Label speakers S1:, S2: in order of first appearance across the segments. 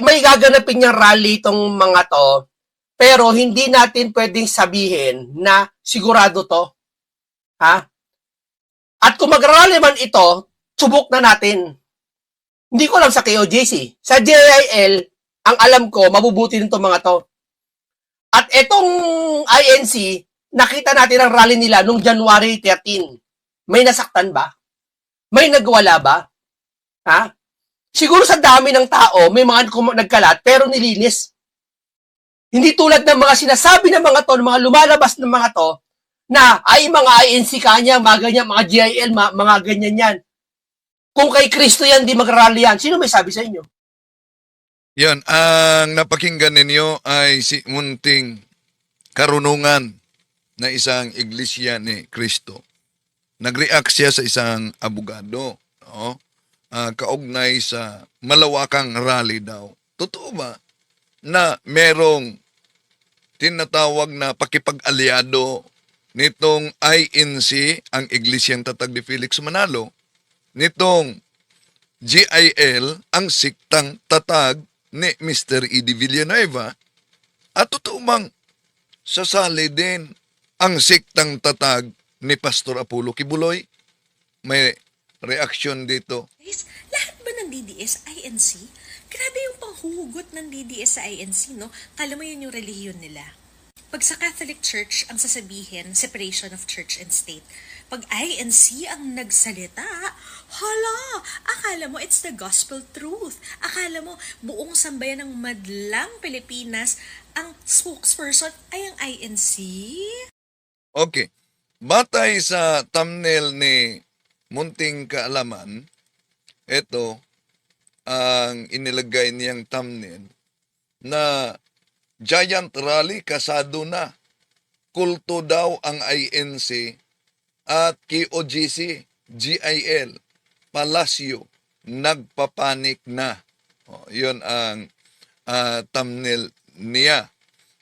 S1: may gaganapin niyang rally itong mga to, pero hindi natin pwedeng sabihin na sigurado to. Ha? At kung mag-rally man ito, subok na natin. Hindi ko alam sa KOJC. Sa JIL, ang alam ko, mabubuti nito mga to. At itong INC, nakita natin ang rally nila noong January 13. May nasaktan ba? May nagwala ba? Ha? Siguro sa dami ng tao, may mga nagkalat, pero nilinis. Hindi tulad ng mga sinasabi ng mga to, ng mga lumalabas ng mga to, na ay mga INC kanya, mga ganyan, mga GIL, mga ganyan yan. Kung kay Kristo yan, di mag-rally yan. Sino may sabi sa inyo?
S2: Yan, ang napakinggan ninyo ay si munting karunungan na isang iglesia ni Kristo. Nag-react siya sa isang abogado, no? Kaugnay sa malawakang rally daw. Totoo ba na merong tinatawag na pakipag-aliado nitong INC, ang Iglesiang Tatag ni Felix Manalo, nitong GIL, ang siktang tatag ni Mr. Edi Villanueva, at totoo bang sasali din ang siktang tatag ni Pastor Apollo Kibuloy? May reaksyon dito.
S3: Guys, lahat ba ng DDS INC? Grabe yung panghuhugot ng DDS sa INC, no? Kala mo yun yung relihiyon nila. Pag sa Catholic Church, ang sasabihin, separation of church and state. Pag INC ang nagsalita, hala, akala mo it's the gospel truth. Akala mo buong sambayan ng madlang Pilipinas, ang spokesperson ay ang INC?
S2: Okay. Batay sa thumbnail ni Munting Kaalaman, ito ang inilagay niyang thumbnail na giant rally kasado na. Kulto daw ang INC at KOGC, GIL, Palasyo, nagpapanik na. Yun ang thumbnail niya.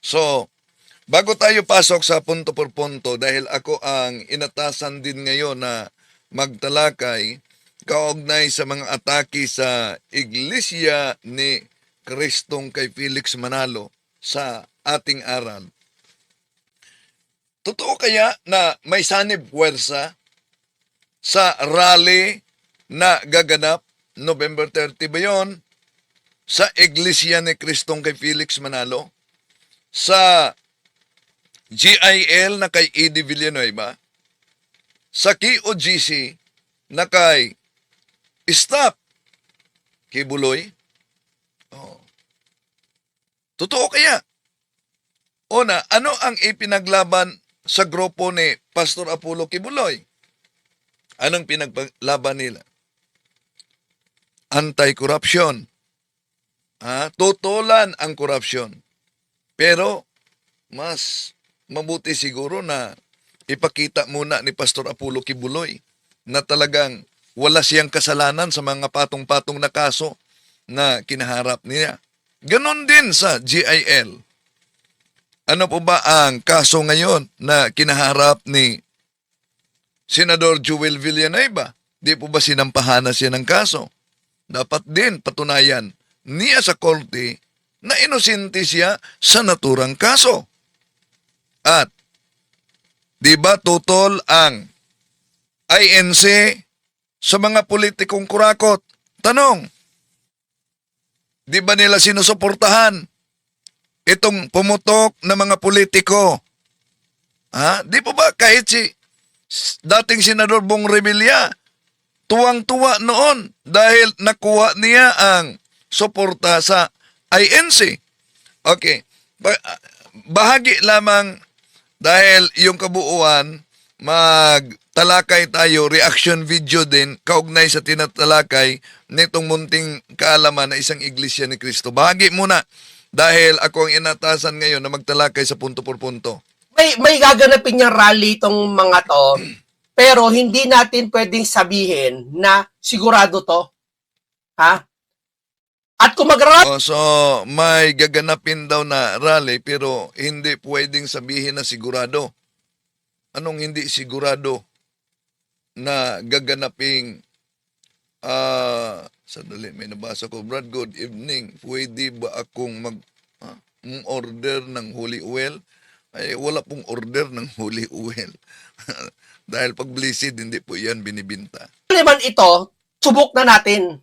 S2: So, bago tayo pasok sa punto por punto, dahil ako ang inatasan din ngayon na magtalakay kaugnay sa mga atake sa Iglesia ni Kristong kay Felix Manalo sa ating aral. Totoo kaya na may sanib puwersa sa rally na gaganap November 30 ba yun? Sa Iglesia ni Kristong kay Felix Manalo? Sa GIL na kay Edi Villanueva? Sa KOGC na kay Stop Kibuloy? Totoo kaya? Una, ano ang ipinaglaban sa grupo ni Pastor Apollo Kibuloy? Anong pinaglaban nila? Anti-corruption. Tutulan ang corruption. Pero, mas mabuti siguro na ipakita muna ni Pastor Apollo Kibuloy na talagang wala siyang kasalanan sa mga patong-patong na kaso na kinaharap niya. Ganon din sa GIL. Ano po ba ang kaso ngayon na kinaharap ni Senador Joel Villanueva? Di po ba sinampahan na siya ng kaso? Dapat din patunayan niya sa korte na inosente siya sa naturang kaso. At di ba tutol ang INC sa mga politikong kurakot? Tanong, di ba nila sinusuportahan itong pumutok na mga politiko? Di po ba kahit si dating Senador Bong Revilla, tuwang-tuwa noon dahil nakuha niya ang suporta sa INC. Okay. Bahagi lamang dahil yung kabuuan, magtalakay tayo, reaction video din, kaugnay sa tinatalakay nitong munting kaalaman na isang iglesia ni Kristo. Bahagi muna dahil ako ang inatasan ngayon na magtalakay sa punto por punto.
S1: May gaganapin niyang rally itong mga to, pero hindi natin pwedeng sabihin na sigurado to. Ha? At kung mag-rally,
S2: So, may gaganapin daw na rally pero hindi pwedeng sabihin na sigurado. Anong hindi sigurado na gaganaping Sandali, may nabasa ko. Brad, good evening. Pwede ba akong order ng holy oil? Ay, wala pong order ng holy oil. Dahil pag blessed, hindi po yan binibinta.
S1: naman ito, subok na natin.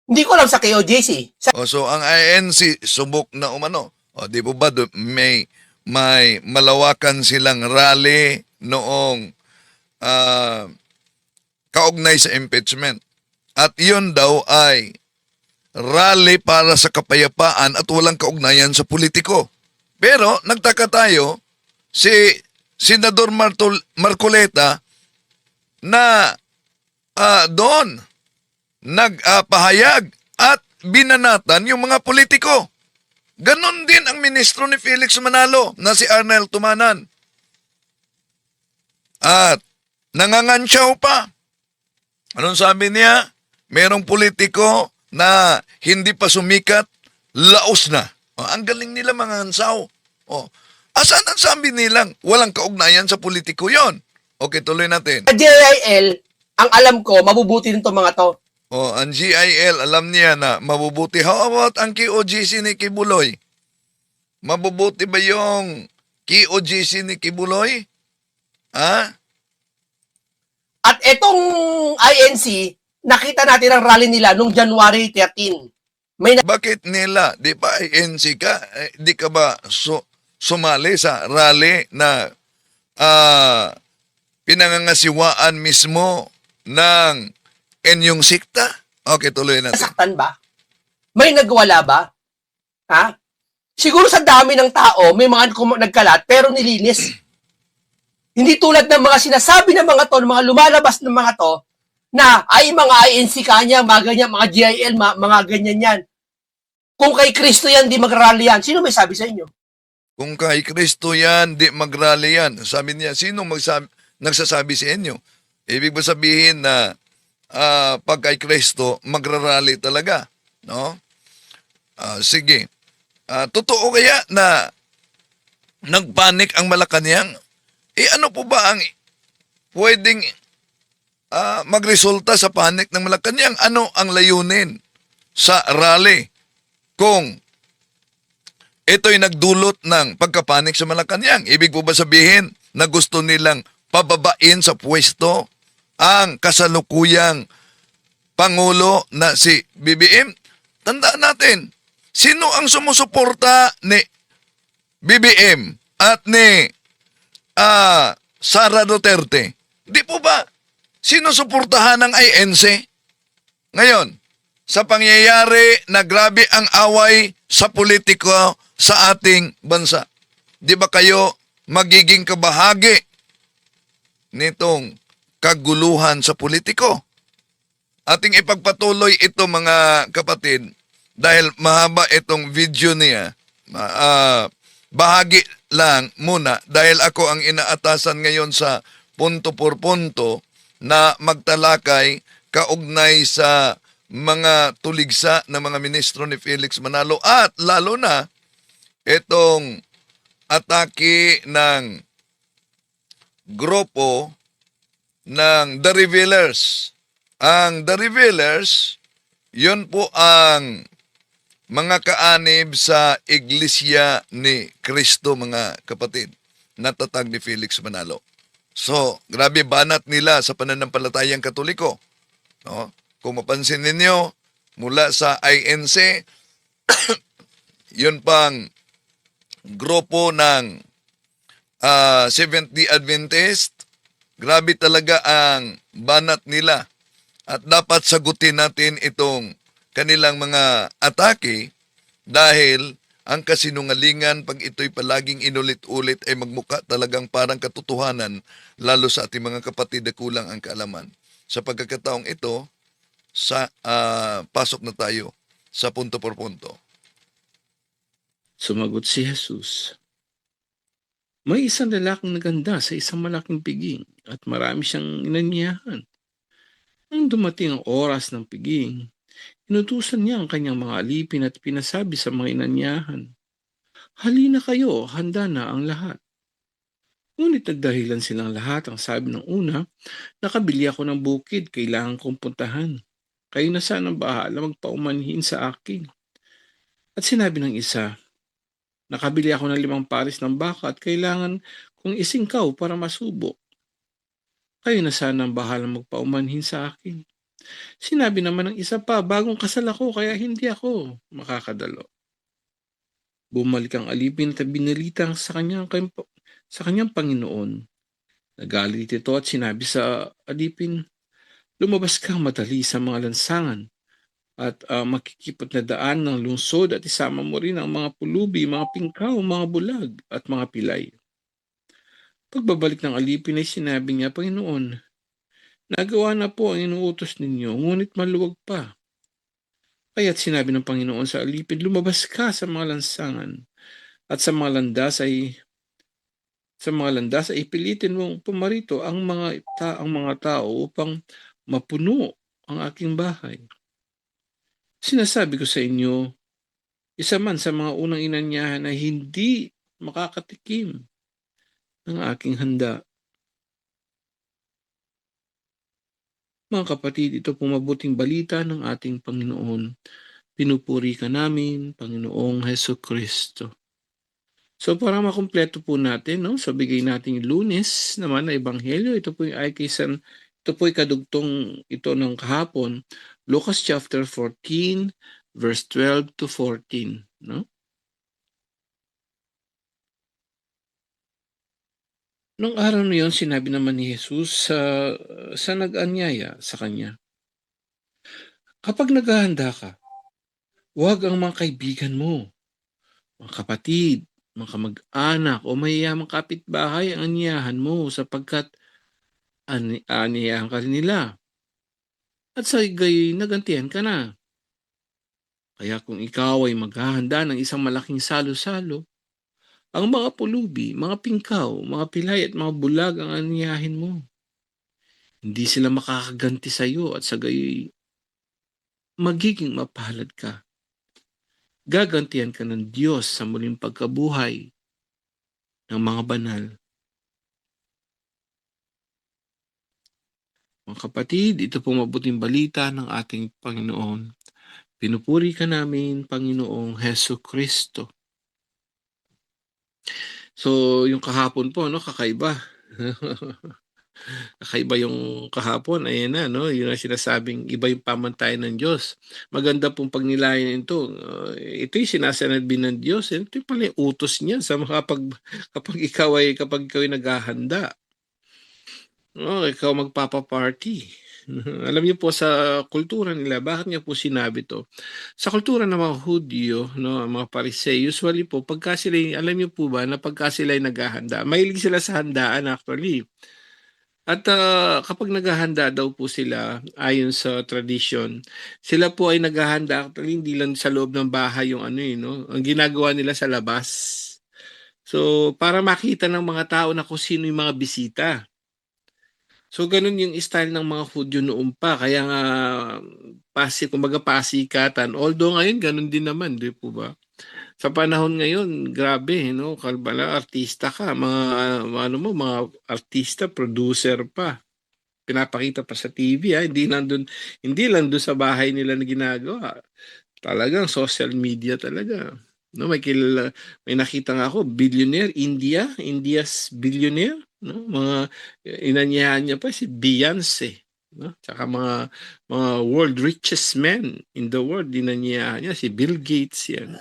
S1: Hindi ko alam sa KOJC.
S2: So ang INC subok na umano. Di po ba may malawakan silang rally noong kaugnay sa impeachment. At yun daw ay rally para sa kapayapaan at walang kaugnayan sa politiko. Pero nagtaka tayo, si Senador Marcoleta na doon nagpahayag at binanatan yung mga politiko. Ganon din ang ministro ni Felix Manalo na si Arnel Tumanan. At nangangansyaw pa. Anong sabi niya? Merong politiko na hindi pa sumikat, laos na. Ang galing nila mga hansaw. Asan ang sabi nilang walang kaugnayan sa politiko yon? Okay, tuloy natin.
S1: Sa GIL, ang alam ko, mabubuti nito mga to.
S2: Ang GIL, alam niya na mabubuti. How about ang KOGC ni Kibuloy? Mabubuti ba yung KOGC ni Kibuloy?
S1: At itong INC, nakita natin ang rally nila noong January 13.
S2: Bakit nila? Di ba INC ka? Di ka ba sumali sa rally na pinangangasiwaan mismo ng inyong sikta? Okay, tuloy natin.
S1: Nasaktan ba? May nagwala ba? Ha? Siguro sa dami ng tao, may mga nagkalat, pero nilinis. Hindi tulad ng mga sinasabi ng mga to, ng mga lumalabas ng mga to, na ay mga INC kanya, mga ganyan, mga GIL, mga ganyan yan. Kung kay Kristo yan, di mag-rally yan. Sino may sabi sa inyo?
S2: Kung kay Kristo yan, di mag-rally yan. Sabi niya, sino nagsasabi sa inyo? Ibig ba sabihin na pag kay Kristo, magrarally talaga? No? Sige. Totoo kaya na nagpanik ang Malacanang? Ano po ba ang pwedeng magresulta sa panik ng Malacanang? Ano ang layunin sa rally kung ito'y nagdulot ng pagkapanik sa Malacanang? Ibig po ba sabihin na gusto nilang pababain sa pwesto ang kasalukuyang Pangulo na si BBM? Tandaan natin, sino ang sumusuporta ni BBM at ni Sara Duterte? Di po ba sinusuportahan ng INC? Ngayon, sa pangyayari na grabe ang away sa politiko sa ating bansa, di ba kayo magiging kabahagi nitong kaguluhan sa politiko? Ating ipagpatuloy ito mga kapatid dahil mahaba itong video niya. Bahagi lang muna dahil ako ang inaatasan ngayon sa punto por punto na magtalakay kaugnay sa mga tuligsa ng mga ministro ni Felix Manalo at lalo na itong atake ng grupo ng The Revealers. Ang The Revealers, yun po ang mga kaanib sa Iglesia ni Cristo, mga kapatid, natatag ni Felix Manalo. So, grabe banat nila sa pananampalatayang Katoliko. No? Kung mapansin ninyo, mula sa INC, yun pang grupo ng Seventh-day Adventist, grabe talaga ang banat nila. At dapat sagutin natin itong kanilang mga atake dahil ang kasinungalingan pag ito'y palaging inulit-ulit ay magmukha talagang parang katotohanan lalo sa ating mga kapatid na kulang ang kaalaman. Sa pagkakataong ito, pasok na tayo sa punto por punto.
S4: Sumagot si Jesus, may isang lalaking naganda sa isang malaking piging at marami siyang inanyayahan. Nang dumating ang oras ng piging, inutusan niya ang kanyang mga alipin at pinasabi sa mga inanyahan, halina kayo, handa na ang lahat. Ngunit nagdahilan silang lahat. Ang sabi ng una, nakabili ako ng bukid, kailangan kong puntahan. Kayo na sanang bahala magpaumanhin sa akin. At sinabi ng isa, nakabili ako ng 5 pares ng baka at kailangan kong isingkaw para masubo. Kayo na sanang bahala magpaumanhin sa akin. Sinabi naman ng isa pa, bagong kasal ako kaya hindi ako makakadalo. Bumalik ang alipin at binalita sa kanyang Panginoon. Nagalit ito at sinabi sa alipin, lumabas kang madali sa mga lansangan at makikipot na daan ng lungsod at isama mo rin ang mga pulubi, mga pingkaw, mga bulag at mga pilay. Pagbabalik ng alipin ay sinabi niya, Panginoon, nagawa na po ang inuutos ninyo, ngunit maluwag pa. Kaya't sinabi ng Panginoon sa alipin, lumabas ka sa mga lansangan at sa mga landas ay pilitin mong pumarito ang mga tao upang mapuno ang aking bahay. Sinasabi ko sa inyo, isa man sa mga unang inanyahan ay hindi makakatikim ng aking handa. Mga kapatid, ito pong mabuting balita ng ating Panginoon. Pinupuri ka namin, Panginoong Hesukristo. So para makumpleto po natin, no, so bigay natin yung Lunes naman na Ebanghelyo. Ito po yung ito po yung kadugtong ito ng kahapon. Lucas chapter 14, verse 12 to 14. No? Nung araw na yun, sinabi naman ni Jesus sa nag-anyaya sa kanya, kapag naghahanda ka, huwag ang mga kaibigan mo, mga kapatid, mga kamag-anak o mayayamang kapitbahay ang anyayahan mo sapagkat aniyahan ka rin nila. At sa gayoy nagantihan ka na. Kaya kung ikaw ay maghahanda ng isang malaking salo-salo, ang mga pulubi, mga pingkaw, mga pilay at mga bulag ang aniyahin mo. Hindi sila makakaganti sa iyo at sa gayoy magiging mapalad ka. Gagantihan ka ng Diyos sa muling pagkabuhay ng mga banal. Mga kapatid, ito pong mabuting balita ng ating Panginoon. Pinupuri ka namin, Panginoong Hesukristo. So, yung kahapon po, no, kakaiba. Kakaiba yung kahapon, ayan na, no? Yun ang sinasabing iba yung pamantayan ng Diyos. Maganda pong pagnilayan ito. Ito yung sinasanadbin ng Diyos. Ito yung pala yung utos niya sa kapag ikaw ay naghahanda. No, ikaw magpapa-party. Alam niyo po sa kultura nila, bakit niya po sinabi to? Sa kultura ng mga Hudyo, no, mga Pariseo, usually po, alam niyo po ba na pagka sila ay naghahanda, mahilig sila sa handaan actually. At kapag naghahanda daw po sila, ayon sa tradition, sila po ay naghahanda actually hindi lang sa loob ng bahay yung no? Ang ginagawa nila sa labas. So, para makita ng mga tao na kung sino yung mga bisita. So, ganun yung style ng mga Hudyo noon pa. Kaya nga, kumbaga pasikatan. Although ngayon, ganun din naman, di po ba? Sa panahon ngayon, grabe, no? Kalbala, artista ka. Mga artista, producer pa. Pinapakita pa sa TV, Hindi lang doon sa bahay nila na ginagawa. Talagang social media talaga. No, may nakita nga ako, billionaire, India's billionaire, no? Mga inanyahan niya pa si Beyonce, no? Tsaka mga world richest men in the world, inanyahan niya si Bill Gates yan.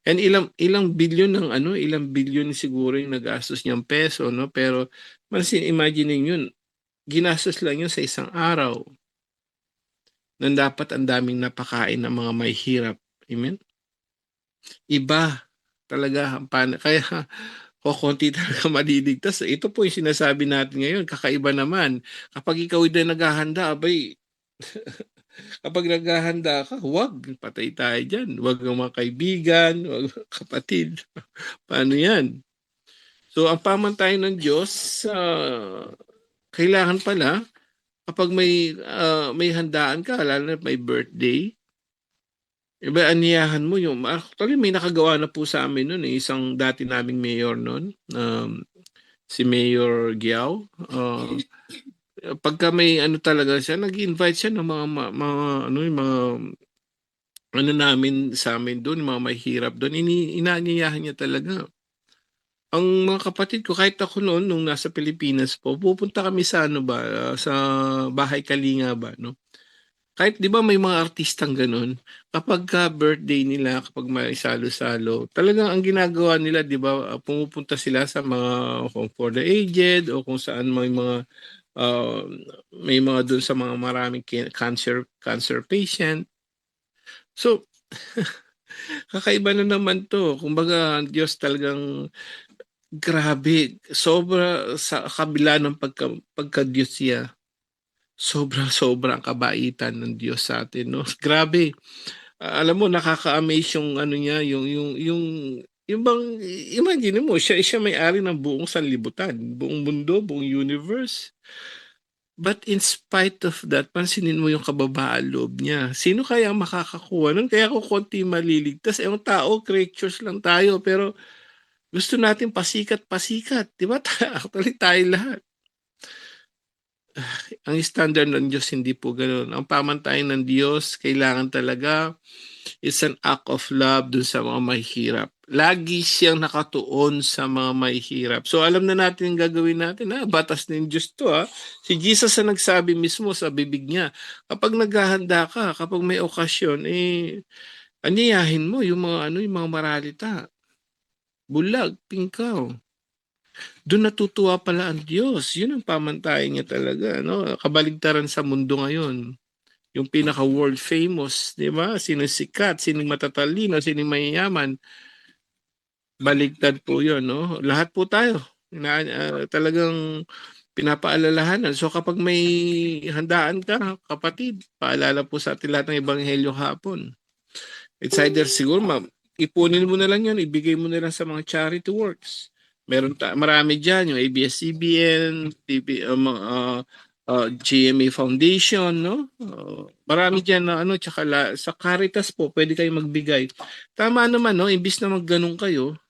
S4: And ilang bilyon ilang bilyon siguro yung nagastos niyang peso, no? Pero imagine yun, ginastos lang yun sa isang araw. Nang dapat ang daming napakain ng mga may hirap. Amen? Iba talaga. Kaya konti talaga madidigtas. Ito po yung sinasabi natin ngayon. Kakaiba naman. Kapag ikaw ay naghahanda, abay, kapag naghahanda ka, huwag. Patay tayo dyan. Huwag ang mga kaibigan, huwag kapatid. Paano yan? So, ang pamantayan ng Diyos, kailangan pala, kapag may handaan ka, lalo na may birthday, iba aniyahan mo yung, actually may nakagawa na po sa amin noon, isang dati naming mayor noon, si Mayor Giao. pagka may ano talaga siya, nag-invite siya ng mga ano, yung mga ano namin sa amin doon, mga mahihirap doon, inaanyayahan niya talaga. Ang mga kapatid ko, kahit ako noon, nung nasa Pilipinas po, pupunta kami sa ano ba, sa Bahay Kalinga ba, no? Kahit 'di ba may mga artistang gano'n, kapagka birthday nila, kapag may salo-salo, talagang ang ginagawa nila 'di ba, pumupunta sila sa mga home for the aged o kung saan ah, may mga do'n sa mga maraming cancer patient. So, kakaiba na naman 'to. Kumbaga ang Diyos talagang grabe, sobra sa kabila ng pagka-Diyos niya, sobra-sobra ang kabaitan ng Diyos sa atin 'no. Grabe. Alam mo nakaka-amaze yung ano niya, yung bang imagine mo siya may-ari ng buong sanlibutan, buong mundo, buong universe. But in spite of that, pansinin mo yung kababaan loob niya. Sino kaya ang makakakuha nun? Kaya kung konti maliligtas, yung tao, creatures lang tayo, pero gusto natin pasikat-pasikat, 'di ba? Actually tayo lahat. Ang standard ng Diyos hindi po gano'n. Ang pamantayan ng Diyos kailangan talaga is an act of love dun sa mga mahihirap. Lagi siyang nakatuon sa mga mahihirap. So alam na natin yung gagawin natin. Batas ng Diyos to. Si Jesus ang nagsabi mismo sa bibig niya, kapag naghahanda ka, kapag may okasyon, anyayahin mo yung mga, yung mga maralita. Bulag, pingkaw. Doon natutuwa pala ang Diyos. Yun ang pamantayan niya talaga. No? Kabaligtaran sa mundo ngayon. Yung pinaka world famous, 'di ba? Sino sikat, sino matatalino, sino mayayaman. Baligtad po 'yon, no? Lahat po tayo talagang pinapaalalahanan. So kapag may handaan ka, kapatid, paalala po sa atin lahat ng ebanghelyo hapon. It's either siguro ipunin mo na lang 'yon, ibigay mo na lang sa mga charity works. Marami diyan yung ABS-CBN, GMA Foundation, no? Marami diyan na ano, tsaka sa Caritas po, pwede kayong magbigay. Tama naman, no? Imbis na magganong kayo,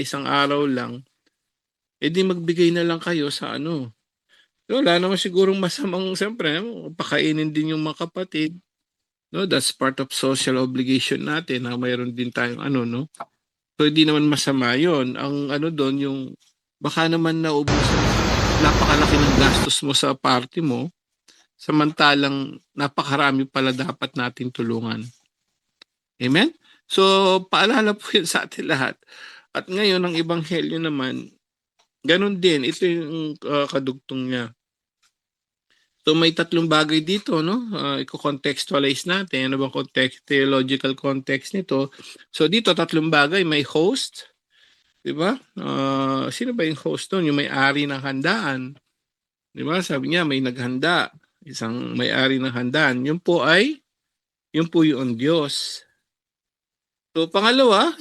S4: isang araw lang, edi magbigay na lang kayo sa ano. So, wala naman sigurong masamang, siyempre, pakainin din yung mga kapatid. No? That's part of social obligation natin na mayroon din tayong ano, no? So, hindi naman masama yon. Ang ano doon, yung baka naman naubusan, napakalaki ng gastos mo sa party mo, samantalang napakarami pala dapat nating tulungan. Amen? So, paalala po yun sa atin lahat. At ngayon, ang ebanghelyo naman, ganun din. Ito yung kadugtong niya. So, may tatlong bagay dito, no? I-contextualize natin. Ano bang theological context nito? So, dito, tatlong bagay. May host, di ba? Sino ba yung host doon? Yung may-ari ng handaan. Di ba? Sabi niya, may naghanda. Isang may-ari ng handaan. Yun po yung Diyos. So, pangalawa,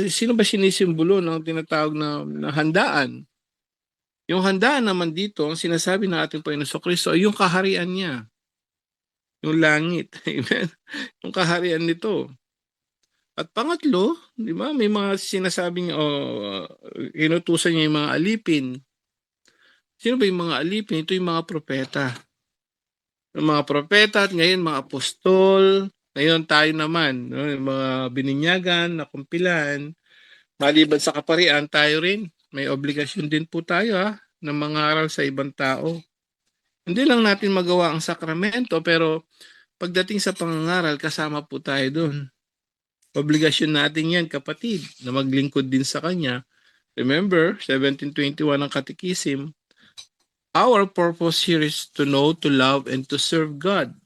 S4: sino ba sinisimbolo ng tinatawag na handaan? Yung handaan naman dito, ang sinasabi ng ating Panginoon Kristo ay yung kaharian niya. Yung langit. Amen? Yung kaharian nito. At pangatlo, di ba, may mga sinasabing inutusan niya yung mga alipin. Sino ba yung mga alipin? Ito yung mga propeta. Yung mga propeta at ngayon mga apostol. Ngayon tayo naman, no, yung mga bininyagan, nakumpilan. Maliban sa kaparian, tayo rin. May obligasyon din po tayo na mangaral sa ibang tao. Hindi lang natin magawa ang sakramento, pero pagdating sa pangangaral, kasama po tayo doon. Obligasyon natin yan, kapatid, na maglingkod din sa Kanya. Remember, 1721 ang Katekism. Our purpose here is to know, to love, and to serve God.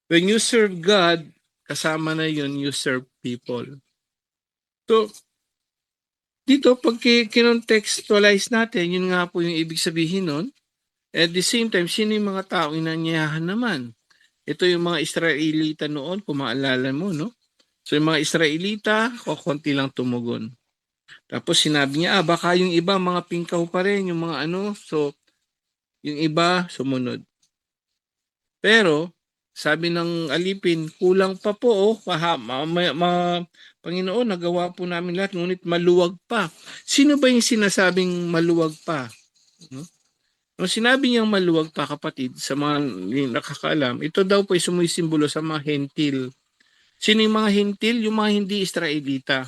S4: When you serve God, kasama na yun, you serve people. So, dito, pag kinontextualize natin, yun nga po yung ibig sabihin nun. At the same time, sino yung mga tao inanyayahan naman? Ito yung mga Israelita noon, kung maalala mo, no? So, yung mga Israelita, konti lang tumugon. Tapos sinabi niya, baka yung iba, mga pingkaw pa rin, yung mga ano. So, yung iba, sumunod. Pero, sabi ng alipin, kulang pa po, Panginoon, nagawa po namin lahat, ngunit maluwag pa. Sino ba yung sinasabing maluwag pa? Nung sinabi niyang maluwag pa, kapatid, sa mga nakakaalam, ito daw po ay sumisimbolo sa mga hentil. Sino yung mga hentil? Yung mga hindi Israelita.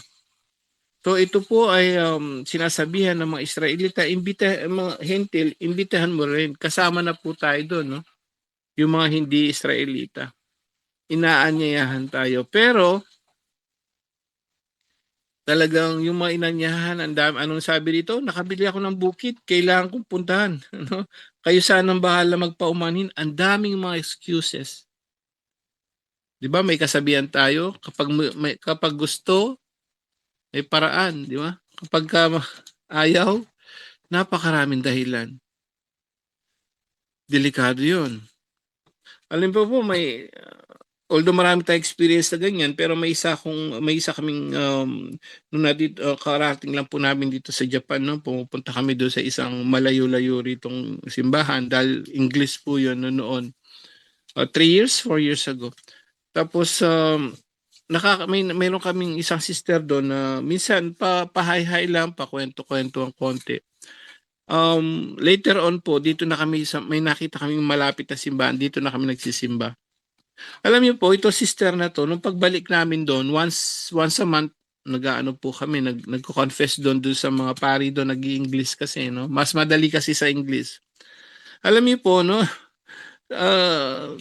S4: So ito po ay sinasabihan ng mga Israelita, mga hentil, imbitahan mo rin. Kasama na po tayo doon, no? Yung mga hindi Israelita. Inaanyayahan tayo. Pero talagang yung mga inanyahan, anong sabi dito? Nakabili ako ng bukid, kailangan kong puntahan. Ano? Kayo sanang bahala magpaumanhin. Ang daming mga excuses. 'Di ba? May kasabihan tayo, kapag gusto, may paraan, 'di ba? Kapag ayaw, napakaraming dahilan. Delikado 'yon. Alam po, although marami tayong experience na ganyan, pero may isa kaming nung karating lang po namin dito sa Japan, no, pumupunta kami doon sa isang malayo-layo ritong simbahan dahil English po 'yon noon. 3 years, 4 years ago. Tapos mayroon kaming isang sister doon na minsan pahay-hay lang, pakwento-kwento ang konti. Later on po, dito na kami may nakita kaming malapit na simbahan, dito na kami nagsisimba. Alam niyo po, ito sister na to, nung pagbalik namin doon, once a month, nag-aano po kami, nagko-confess doon sa mga pari doon, nag-i-English kasi, no? Mas madali kasi sa English. Alam niyo po, no?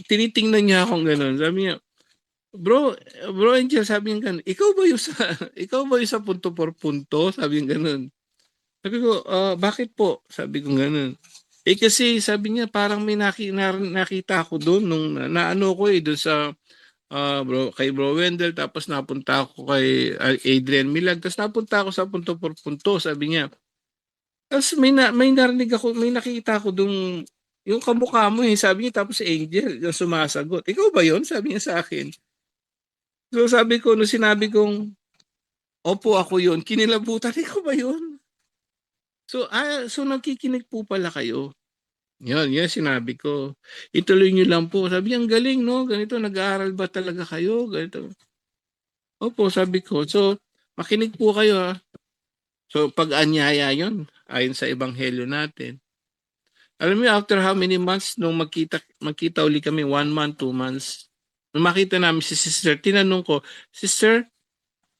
S4: Tinitingnan niya akong gano'n. Sabi niya, Bro Angel, sabi niya gano'n, ikaw ba yung sa punto por punto? Sabi niya gano'n. Sabi ko, bakit po? Sabi ko gano'n. Kasi sabi niya, parang may nakita ako doon nung naano ko doon sa kay Bro Wendell, tapos napunta ako kay Adrian Milag, tapos napunta ako sa punto por punto, sabi niya. Tapos may narinig ako, may nakita ako doon, yung kamukha mo sabi niya, tapos si Angel, yung sumasagot. Ikaw ba yun? Sabi niya sa akin. So sabi ko, nung sinabi kong, opo ako yun, kinilabutan, ikaw ba yun? So nagkikinig po pala kayo. Yan sinabi ko. Ituloy niyo lang po. Sabi niya, ang galing, no? Ganito, nag-aaral ba talaga kayo? Ganito. Opo, sabi ko. So, makinig po kayo, ha? So, pag-anyaya yon ayon sa ebanghelyo natin. Alam niyo, after how many months, nung magkita uli kami, 1 month, 2 months, nung makita namin si sister, tinanong ko, Sister,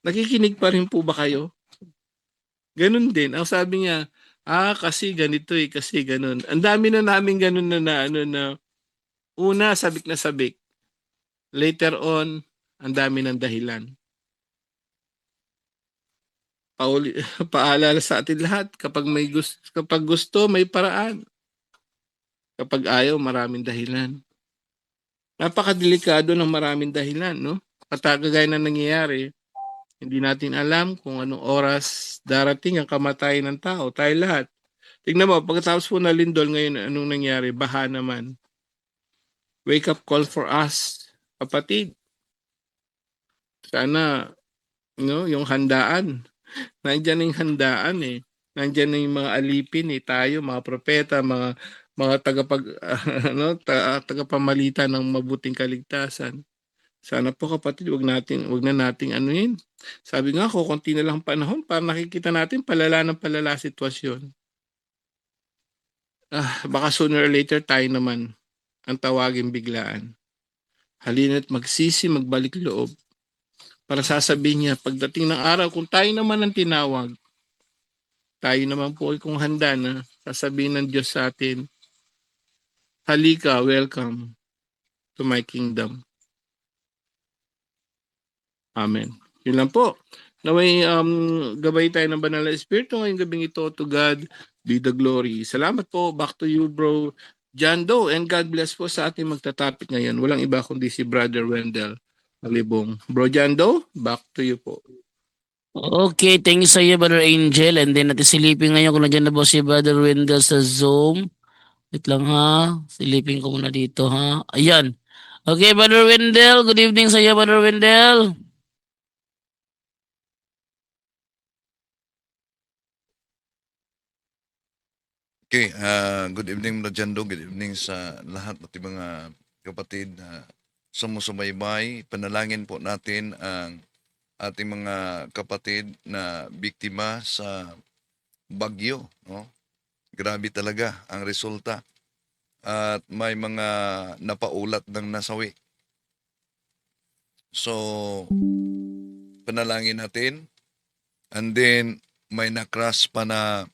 S4: nakikinig pa rin po ba kayo? Ganun din. Ang sabi niya, kasi ganito kasi ganun. Ang dami na namin ganun na una, sabik na sabik. Later on, ang dami ng dahilan. Paalala sa atin lahat, kapag gusto, may paraan. Kapag ayaw, maraming dahilan. Napakadelikado ng maraming dahilan, no? Katagagay na nangyayari, hindi natin alam kung anong oras darating ang kamatayan ng tao. Tayo lahat. Tingnan mo, pagkatapos po na lindol ngayon, anong nangyari? Baha naman. Wake up call for us, kapatid. Sana, yung handaan. Nandiyan na yung handaan Nandiyan na yung mga alipin tayo, mga propeta, mga tagapamalit ng mabuting kaligtasan. Sana po kapatid, wag na nating anuhin. Sabi nga ko, konti na lang panahon para nakikita natin palala ng palala sitwasyon. Baka sooner or later tayo naman ang tawagin biglaan. Halina't magsisi, magbalik loob. Para sasabihin niya, pagdating ng araw, kung tayo naman ang tinawag, tayo naman po ay kung handa na, sasabihin ng Diyos sa atin, halika, welcome to my kingdom. Amen. Yun lang po. Naway gabay tayo ng Banal na Espiritu ngayong gabing ito. To God be the glory. Salamat po. Back to you, Bro John Doe. And God bless po sa ating magtatapik ngayon. Walang iba kundi si Brother Wendell Malibong. Bro John Doe, back to you po.
S5: Okay, thank you sa iyo, Brother Angel. And then natin silipin ngayon kung nandiyan na po si Brother Wendell sa Zoom. Wait lang ha. Silipin ko muna dito ha. Ayan. Okay, Brother Wendell. Good evening sa iyo, Brother Wendell.
S2: Okay, good evening Brother Jando, good evening sa lahat ng mga kapatid na sumusubaybay. Panalangin po natin ang ating mga kapatid na biktima sa bagyo, no? grabe talaga ang resulta. At may mga napaulat ng nasawi. So, panalangin natin. And then, may na-crash pa na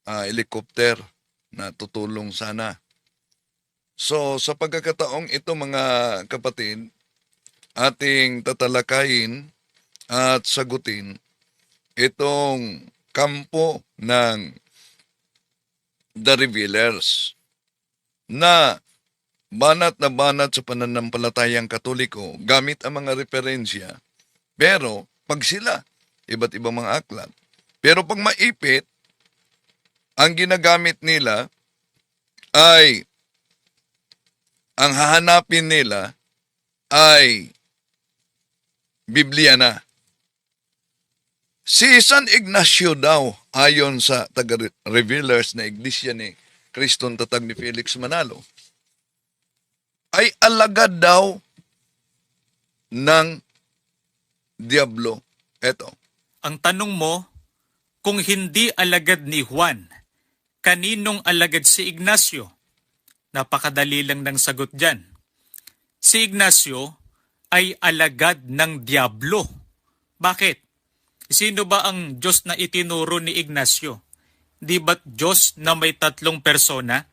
S2: helicopter na tutulong sana. So, sa pagkakataong ito mga kapatid, ating tatalakayin at sagutin itong kampo ng The Revealers na banat sa pananampalatayang Katoliko gamit ang mga referensya. Pero pag sila, iba't ibang mga aklat. Pero pag maipit, ang ginagamit nila ay, ang hahanapin nila ay Biblia na. Si San Ignacio daw, ayon sa taga-revealers na iglesia ni Kristong Tatag ni Felix Manalo, ay alagad daw ng Diablo. Eto.
S6: Ang tanong mo, kung hindi alagad ni Juan, kaninong alagad si Ignacio? Napakadali lang ng sagot dyan. Si Ignacio ay alagad ng Diablo. Bakit? Sino ba ang Diyos na itinuro ni Ignacio? Di ba't Diyos na may 3 persona?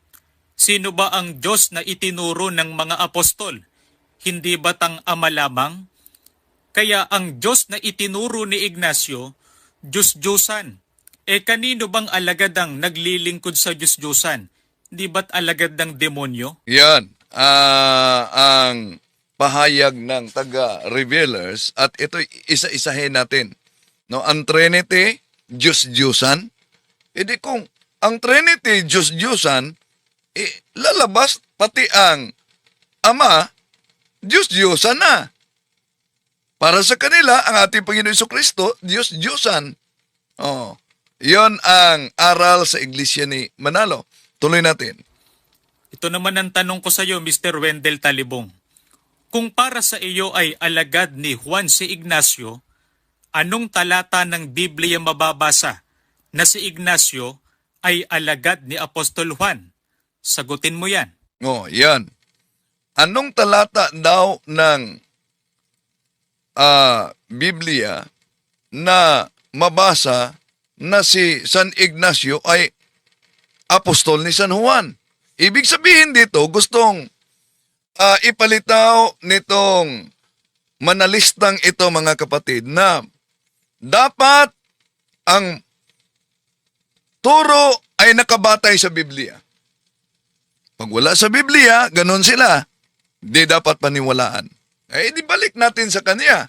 S6: Sino ba ang Diyos na itinuro ng mga apostol? Hindi ba't ang Ama lamang? Kaya ang Diyos na itinuro ni Ignacio, Diyos-Diyosan. Kanino bang alagad ang naglilingkod sa Diyos-Diyosan? Di ba't alagad ng demonyo?
S2: Yan. Ang pahayag ng taga-revealers at ito isa-isahin natin. No, ang Trinity, Diyos-Diyosan. Di kung ang Trinity, Diyos-Diyosan, lalabas pati ang Ama, Diyos-Diyosan na. Para sa kanila, ang ating Panginoon Jesucristo, Diyos-Diyosan. Oh, yon ang aral sa Iglesia ni Manalo. Tuloy natin.
S6: Ito naman ang tanong ko sa iyo, Mr. Wendell Talibong. Kung para sa iyo ay alagad ni Juan si Ignacio, anong talata ng Biblia mababasa na si Ignacio ay alagad ni Apostol Juan? Sagutin mo yan.
S2: Oh, yan. Anong talata daw ng Biblia na mabasa na si San Ignacio ay apostol ni San Juan? Ibig sabihin dito, gustong ipalitaw nitong manalistang ito mga kapatid na dapat ang turo ay nakabatay sa Biblia. Pag wala sa Biblia, ganun sila. Di dapat paniwalaan. Di balik natin sa kanya.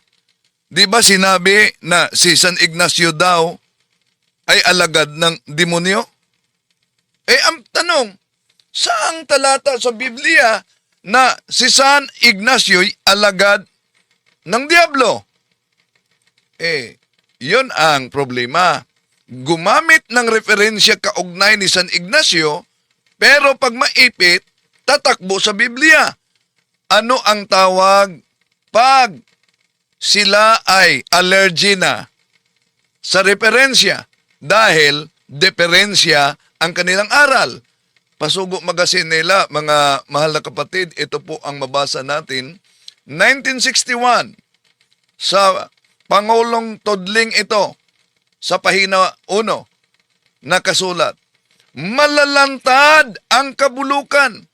S2: Di ba sinabi na si San Ignacio daw ay alagad ng demonyo? Ang tanong, saang talata sa Biblia na si San Ignacio ay alagad ng Diablo? Yun ang problema. Gumamit ng referensya kaugnay ni San Ignacio, pero pag maipit, tatakbo sa Biblia. Ano ang tawag pag sila ay allergy na sa referensya dahil deferensya ang kanilang aral? Pasugo magasin nila, mga mahal na kapatid, ito po ang mabasa natin. 1961, sa Pangulong Todling ito, sa pahina 1, nakasulat, malalantad ang kabulukan,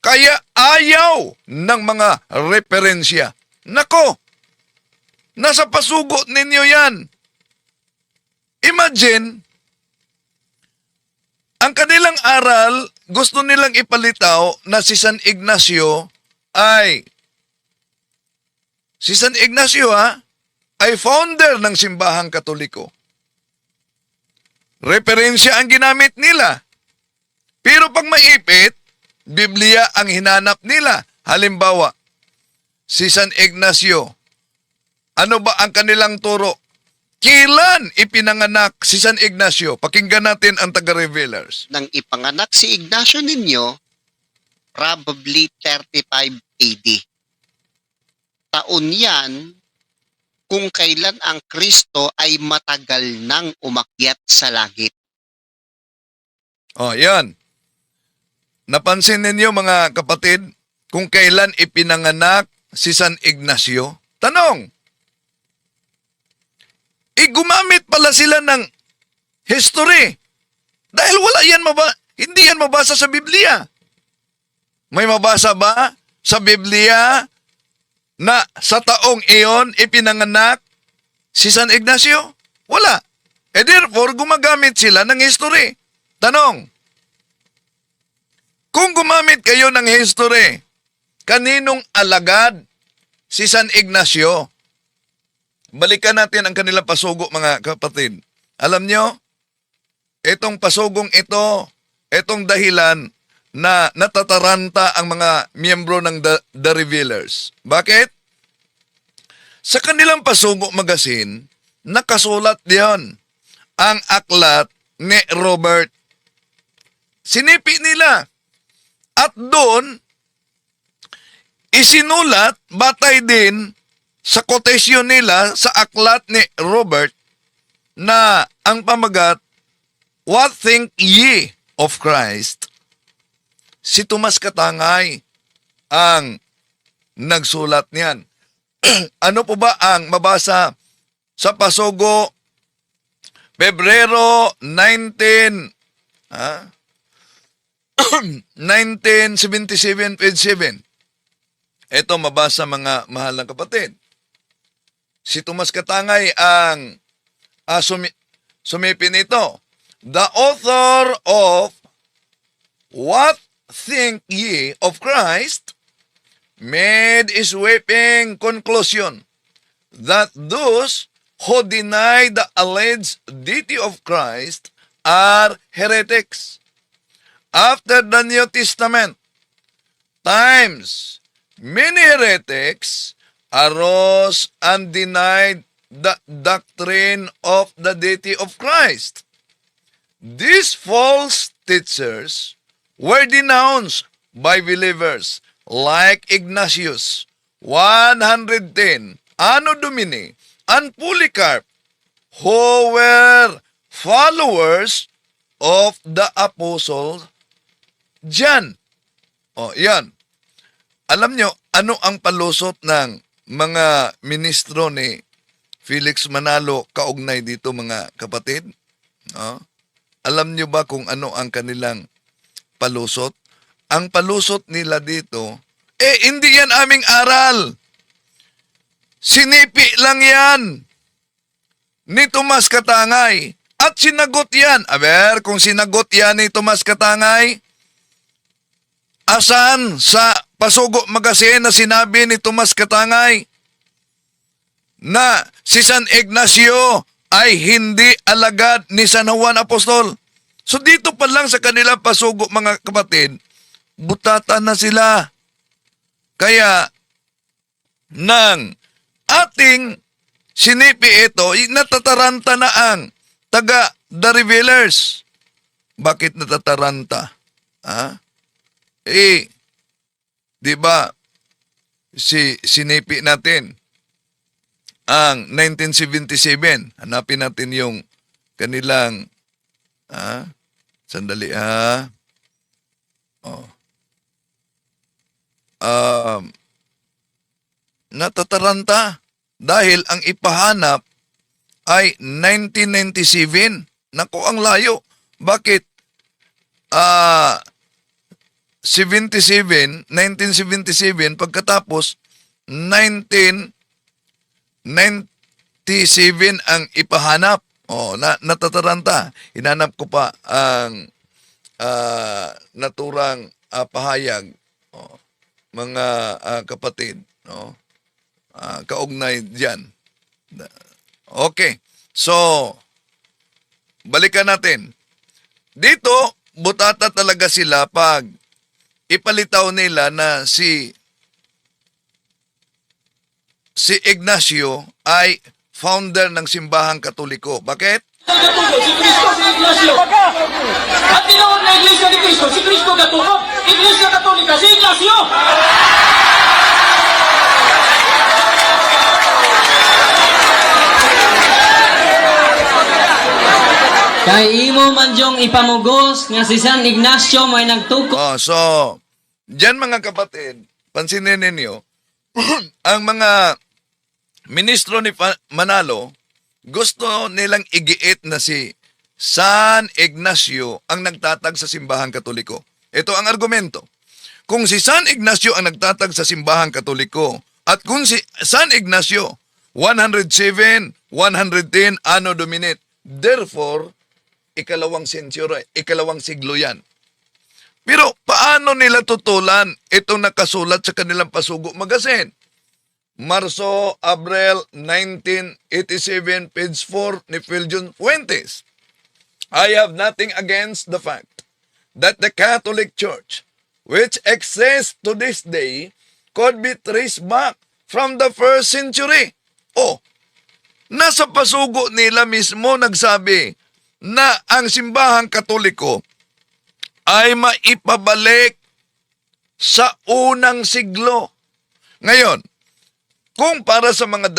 S2: kaya ayaw ng mga referensya. Nako, nasa pasugo ninyo yan. Imagine, ang kanilang aral, gusto nilang ipalitaw na si San Ignacio ay ay founder ng simbahang Katoliko. Referensya ang ginamit nila. Pero pag maipit, Biblia ang hinanap nila. Halimbawa, si San Ignacio, ano ba ang kanilang turo? Kailan ipinanganak si San Ignacio? Pakinggan natin ang taga-revealers.
S7: Nang ipanganak si Ignacio ninyo, probably 35 AD. Taon yan kung kailan ang Kristo ay matagal nang umakyat sa langit.
S2: Yan. Napansin ninyo mga kapatid kung kailan ipinanganak si San Ignacio? Tanong. Gumamit pala sila ng history. Dahil hindi yan mabasa sa Biblia. May mabasa ba sa Biblia na sa taong iyon ipinanganak si San Ignacio? Wala. Therefore, gumagamit sila ng history. Tanong. Kung gumamit kayo ng history, kaninong alagad si San Ignacio? Balikan natin ang kanilang pasugo, mga kapatid. Alam nyo, itong pasugong ito, itong dahilan na natataranta ang mga miyembro ng The Revealers. Bakit? Sa kanilang pasugo magazine, nakasulat diyon ang aklat ni Robert. Sinipi nila. At doon, isinulat, batay din sa quotation nila sa aklat ni Robert na ang pamagat, What think ye of Christ? Si Tomas Katangay ang nagsulat niyan. Ano po ba ang mabasa sa pasugo Pebrero 1977, page 7. Ito mabasa mga mahal na kapatid. Si Tomas Katangay ang sumipin ito. The author of What Think Ye of Christ made a sweeping conclusion that those who deny the alleged deity of Christ are heretics. After the New Testament times, many heretics arose and denied the doctrine of the deity of Christ. These false teachers were denounced by believers like Ignatius, 110, Anno Domini, and Polycarp, who were followers of the Apostle John. Yan. Alam nyo, ano ang palusot ng mga ministro ni Felix Manalo kaugnay dito, mga kapatid? Alam nyo ba kung ano ang kanilang palusot? Ang palusot nila dito, hindi yan aming aral. Sinipi lang yan ni Tomas Katangay. At sinagot yan. Kung sinagot yan ni Tomas Katangay, asan sa Pasugo Magazine na sinabi ni Tomas Katangay na si San Ignacio ay hindi alagad ni San Juan Apostol? So dito pa lang sa kanilang pasugo, mga kapatid, butatan na sila. Kaya nang ating sinipi ito, natataranta na ang taga The Revealers. Bakit natataranta? Di ba, sinipi natin ang 1977. Hanapin natin yung kanilang, sandali natataranta dahil ang ipahanap ay 1997. Naku, ang layo. Bakit? 1977, pagkatapos 1997 ang ipahanap. Natataranta. Hinanap ko pa ang naturang pahayag, mga kapatid, kaugnay diyan. Okay. So, balikan natin. Dito, butata talaga sila pag ipalitaw nila na si Ignacio ay founder ng simbahang Katoliko. Bakit?
S8: Si Cristo si Ignacio. At tinawag na Iglesia ni Cristo, si Cristo Katuko. Iglesia Katolika, si Ignacio.
S9: Kay imo man dyong ipamugos nga si San Ignacio may nagtuko
S2: Oh, so, dyan mga kapatid, pansinin ninyo, ang mga ministro ni Manalo, gusto nilang igiit na si San Ignacio ang nagtatag sa simbahang katoliko. Ito ang argumento. Kung si San Ignacio ang nagtatag sa simbahang katoliko, at kung si San Ignacio, 107, 110 Anno Domini, therefore, ikalawang siglo yan. Pero paano nila tutulan itong nakasulat sa kanilang Pasugo Magazine? Marso, Abril 1987, page 4 ni Philjon Fuentes. I have nothing against the fact that the Catholic Church, which exists to this day, could be traced back from the 1st century. Oh, nasa Pasugo nila mismo nagsabi na ang simbahang katoliko ay maipabalik sa unang siglo. Ngayon, kung para sa mga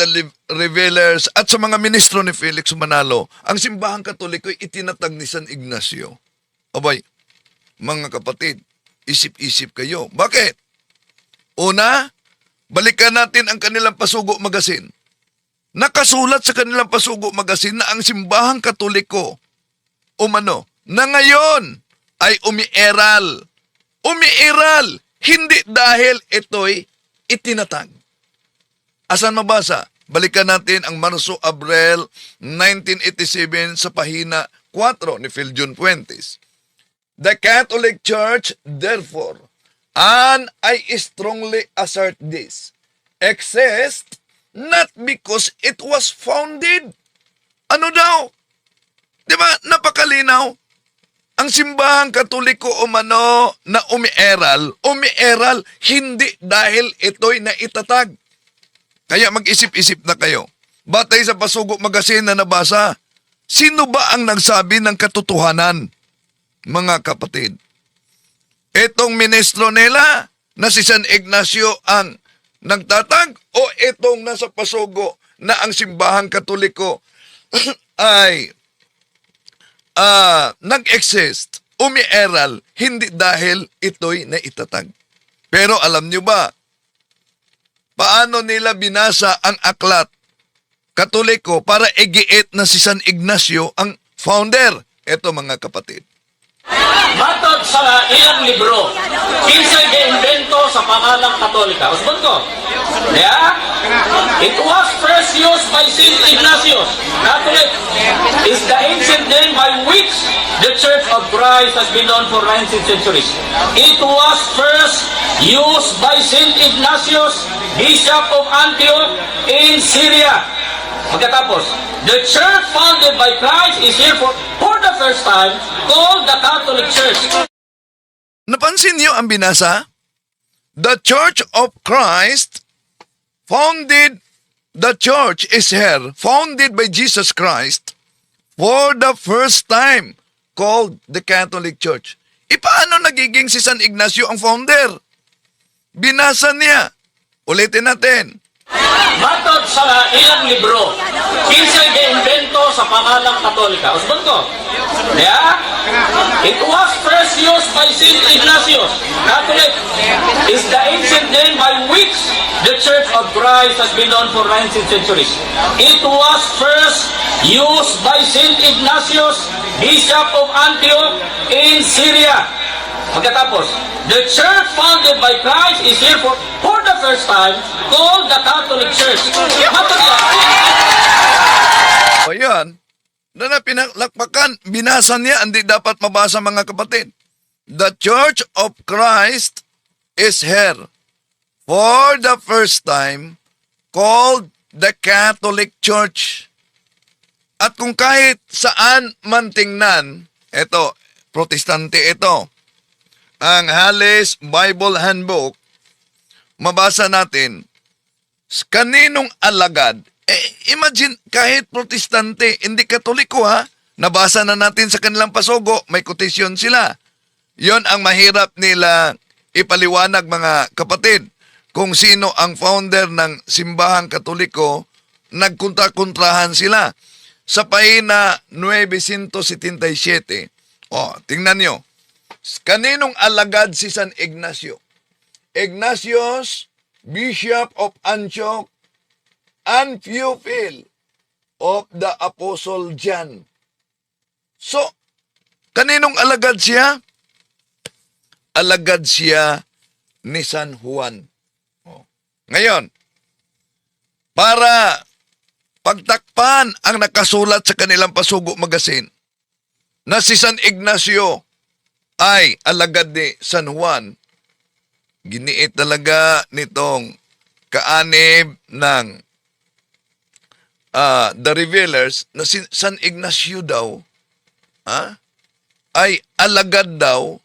S2: revealers at sa mga ministro ni Felix Manalo, ang simbahang katoliko ay itinatag ni San Ignacio. Abay, mga kapatid, isip-isip kayo. Bakit? Una, balikan natin ang kanilang Pasugo Magazine. Nakasulat sa kanilang Pasugo Magazine na ang simbahang katoliko na ngayon ay umiiral. Umiiral, hindi dahil ito'y itinatag. Asan mabasa? Balikan natin ang Marso, Abril 1987 sa pahina 4 ni Philjon Fuentes. The Catholic Church, therefore, and I strongly assert this, exists not because it was founded. Ano daw? Di ba? Napakalinaw. Ang simbahang katoliko na umiiral hindi dahil ito'y naitatag. Kaya mag-isip-isip na kayo. Batay sa Pasugo Magazine na nabasa, sino ba ang nagsabi ng katotohanan, mga kapatid? Itong ministro nila na si San Ignacio ang nagtatag o itong nasa Pasugo na ang simbahang katoliko ay nag-exist, umiiral, hindi dahil ito'y naitatag. Pero alam nyo ba, paano nila binasa ang aklat katoliko para igiit na si San Ignacio ang founder? Ito mga kapatid.
S8: Matod sa ilang libro, kinsay giimbento sa pangalang Katolika. Usbon ko. Yeah? It was first used by Saint Ignatius. Catholic is the ancient name by which the Church of Christ has been known for 19th centuries. It was first used by Saint Ignatius, Bishop of Antioch in Syria. Pagkatapos, the church founded by Christ is here for the first time called the Catholic Church.
S2: Napansin niyo ang binasa? The Church of Christ the church is here, founded by Jesus Christ for the first time called the Catholic Church. Paano nagiging si San Ignacio ang founder? Binasa niya. Ulitin natin.
S8: Matod sa ilang libro, kinsay giimbento sa pangalang Katolika. Usbon ko. Yeah? It was first used by Saint Ignatius. Catholic is the ancient name by which the Church of Christ has been known for 19th centuries. It was first used by Saint Ignatius, Bishop of Antioch in Syria. Pagkatapos, the church founded by Christ is here for the first time called the Catholic Church.
S2: O yan, na pinalakpakan, binasa niya, hindi dapat mabasa mga kapatid. The Church of Christ is here for the first time called the Catholic Church. At kung kahit saan man tingnan, ito, protestante ito, ang Halles Bible Handbook, mabasa natin, kaninong alagad, imagine, kahit protestante, hindi katoliko ha, nabasa na natin sa kanilang Pasugo, may quotation sila. Yon ang mahirap nila ipaliwanag mga kapatid. Kung sino ang founder ng simbahang katoliko, nagkontra-kontrahan sila. sa pahina 977. Tingnan nyo. Kaninong alagad si San Ignacio? Ignatius, Bishop of Antioch, and pupil of the Apostle John. So, kaninong alagad siya? Alagad siya ni San Juan. Ngayon, para pagtakpan ang nakasulat sa kanilang pasugo magazine na si San Ignacio ay alagad ni San Juan, giniit talaga nitong kaanib ng The Revealers na si San Ignacio daw ay alagad daw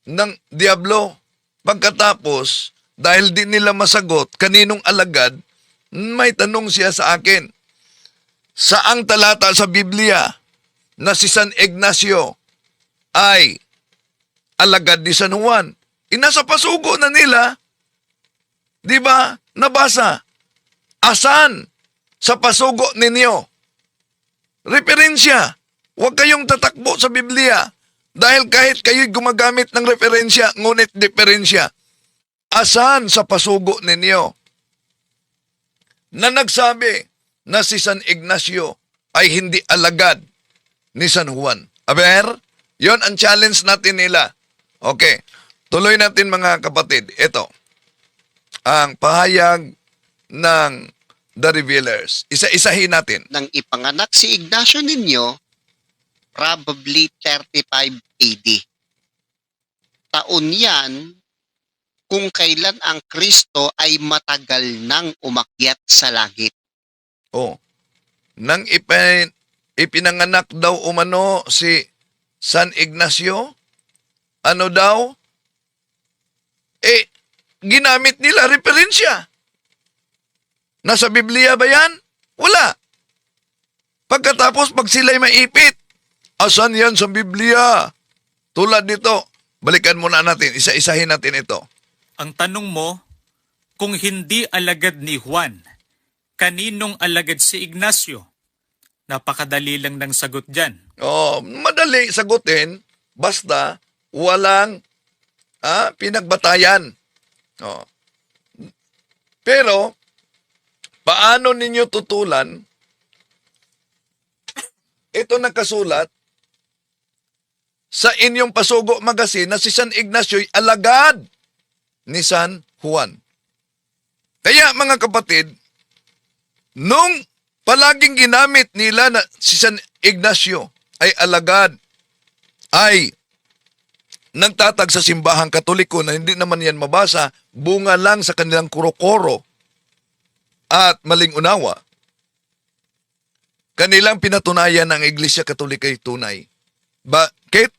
S2: ng Diablo. Pagkatapos, dahil di nila masagot kaninong alagad, may tanong siya sa akin, saang talata sa Biblia na si San Ignacio ay alagad ni San Juan? Inasa pasugo na nila, di ba? Nabasa. Asan? Sa pasugo ninyo. Referensya. Huwag kayong tatakbo sa Biblia. Dahil kahit kayo'y gumagamit ng referensya, ngunit diferensya. Asan sa pasugo ninyo na nagsabi na si San Ignacio ay hindi alagad ni San Juan? Aber, yon ang challenge natin nila. Okay, tuloy natin mga kapatid. Ito, ang pahayag ng The Revealers. Isa-isahin natin.
S7: Nang ipanganak si Ignacio ninyo, probably 35 AD. Taon yan kung kailan ang Kristo ay matagal nang umakyat sa langit.
S2: Nang ipinanganak daw umano si San Ignacio, ano daw? Ginamit nila referensya. Nasa Biblia ba yan? Wala. Pagkatapos, pag sila'y maipit, asan yan sa Biblia? Tulad nito, balikan muna natin, isa-isahin natin ito.
S6: Ang tanong mo, kung hindi alagad ni Juan, kaninong alagad si Ignacio? Napakadali lang ng sagot dyan.
S2: Madali sagutin, basta walang pinagbatayan. Pero, paano ninyo tutulan? Ito nakasulat sa inyong pasugo magazine na si San Ignacio ay alagad ni San Juan. Kaya mga kapatid, nung palaging ginamit nila na si San Ignacio ay alagad, ay nagtatag sa simbahang Katoliko na hindi naman yan mabasa, bunga lang sa kanilang kuro-koro at maling unawa, kanilang pinatunayan ng Iglesia Katolika ay tunay. Bakit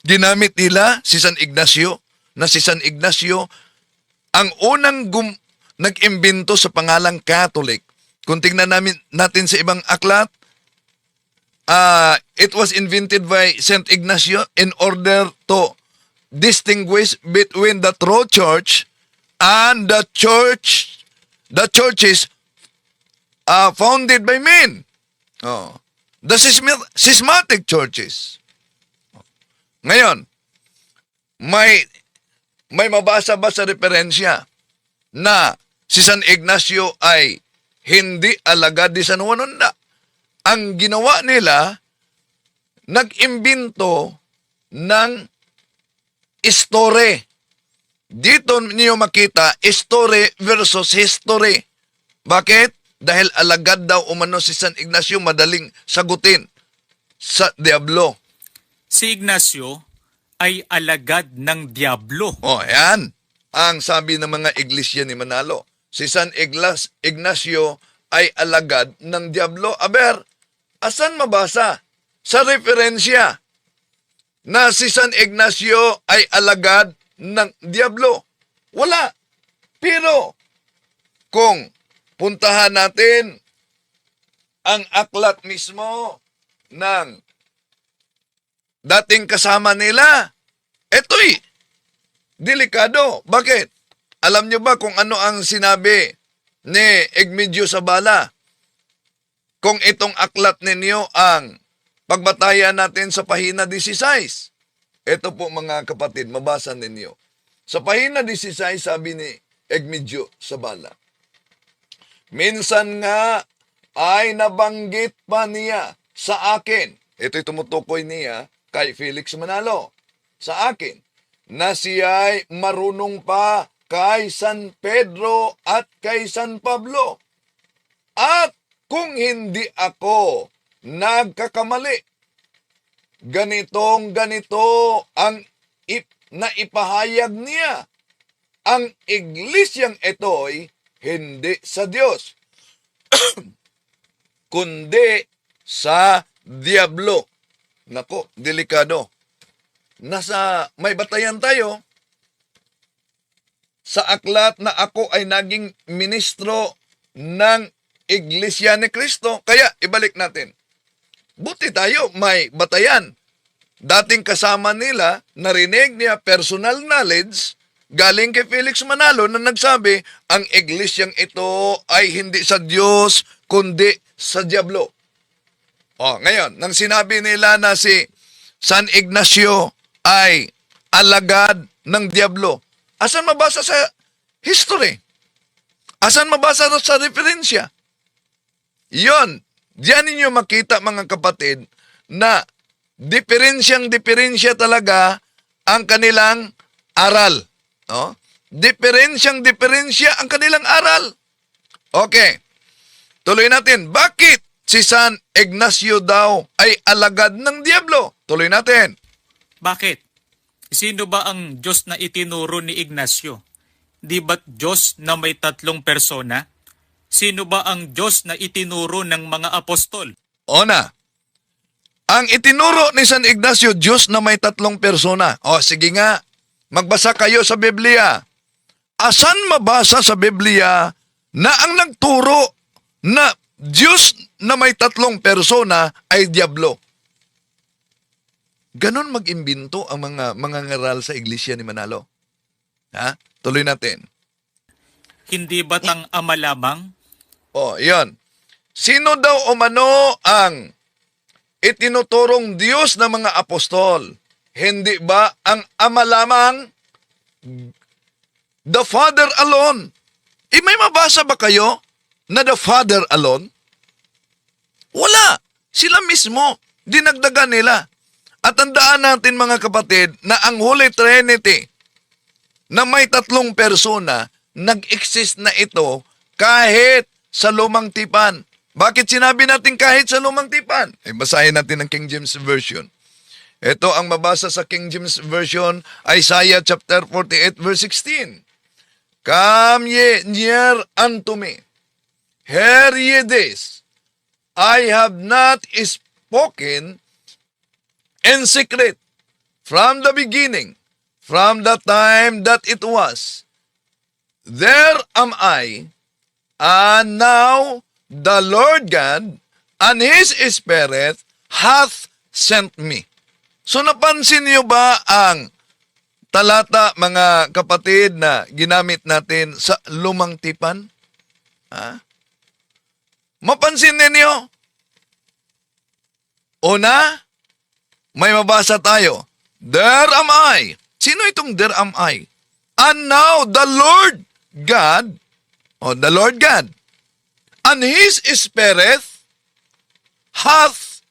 S2: ginamit nila si San Ignacio, na si San Ignacio ang unang nag-imbento sa pangalang Catholic? Kung tingnan natin sa ibang aklat, it was invented by Saint Ignacio in order to distinguish between the true church and the churches founded by men. The schismatic churches. Ngayon, may mabasa ba sa referensya na si San Ignacio ay hindi alagad ni San Juan? Hindi. Ang ginawa nila, nag-imbento ng story. Dito niyo makita, story versus history. Bakit? Dahil alagad daw umano si San Ignacio, madaling sagutin sa Diablo.
S6: Si Ignacio ay alagad ng Diablo.
S2: Yan. Ang sabi ng mga iglesia ni Manalo. Si San Ignacio ay alagad ng Diablo. Aber, asan mabasa? Sa referensya na si San Ignacio ay alagad ng Diablo. Wala. Pero, kung puntahan natin ang aklat mismo ng dating kasama nila, eto'y delikado. Bakit? Alam nyo ba kung ano ang sinabi ni Egmedio Sabala? kung itong aklat ninyo ang pagbatayan natin sa pahina 16. Ito po mga kapatid, mabasa ninyo. Sa pahina 16, sabi ni Egmedio Sabala, minsan nga ay nabanggit pa niya sa akin, ito'y tumutukoy niya kay Felix Manalo, sa akin, na siya'y marunong pa kay San Pedro at kay San Pablo. At kung hindi ako nagkakamali, ganito ang naipahayag niya. Ang iglesyang ito'y hindi sa Diyos, kundi sa Diablo. Nako, delikado. May batayan tayo sa aklat na ako ay naging ministro ng Iglesia ni Cristo. Kaya, ibalik natin. Buti tayo, may batayan. Dating kasama nila, narinig niya personal knowledge galing kay Felix Manalo na nagsabi, ang iglesyang ito ay hindi sa Diyos, kundi sa Diablo. Ngayon, nang sinabi nila na si San Ignacio ay alagad ng Diablo, asan mabasa sa history? Asan mabasa sa referensya? Yon, diyan ninyo makita mga kapatid na diferensya talaga ang kanilang aral. No? Diferensya ang kanilang aral. Okay, tuloy natin. Bakit si San Ignacio daw ay alagad ng Diablo? Tuloy natin.
S6: Bakit? Sino ba ang Diyos na itinuro ni Ignacio? Di ba't Diyos na may 3 persona? Sino ba ang Diyos na itinuro ng mga apostol?
S2: Ona, ang itinuro ni San Ignacio, Diyos na may 3 persona. Sige nga, magbasa kayo sa Biblia. Asan mabasa sa Biblia na ang nagturo na Diyos na may 3 persona ay Diablo? Ganon mag-imbento ang mga ngaral sa Iglesia ni Manalo. Tuloy natin.
S6: Hindi ba't ang Ama lamang?
S2: Yan. Sino daw umano ang itinuturong Diyos ng mga apostol? Hindi ba ang Ama lamang? The Father alone. May mabasa ba kayo na the Father alone? Wala. Sila mismo. Dinagdagan nila. At tandaan natin mga kapatid na ang Holy Trinity na may 3 persona, nag-exist na ito kahit sa Lumang Tipan. Bakit sinabi natin kahit sa Lumang Tipan? Basahin natin ang King James Version. Ito ang mabasa sa King James Version, Isaiah chapter 48 verse 16. Come ye near unto me. Hear ye this. I have not spoken in secret from the beginning, from the time that it was. There am I, and now the Lord God and His Spirit hath sent me. So napansin niyo ba ang talata, mga kapatid, na ginamit natin sa Lumang Tipan? Mapansin ninyo? Una, may mabasa tayo. There am I. Sino itong there am I? And now the Lord God, the Lord God, and His Spirit hath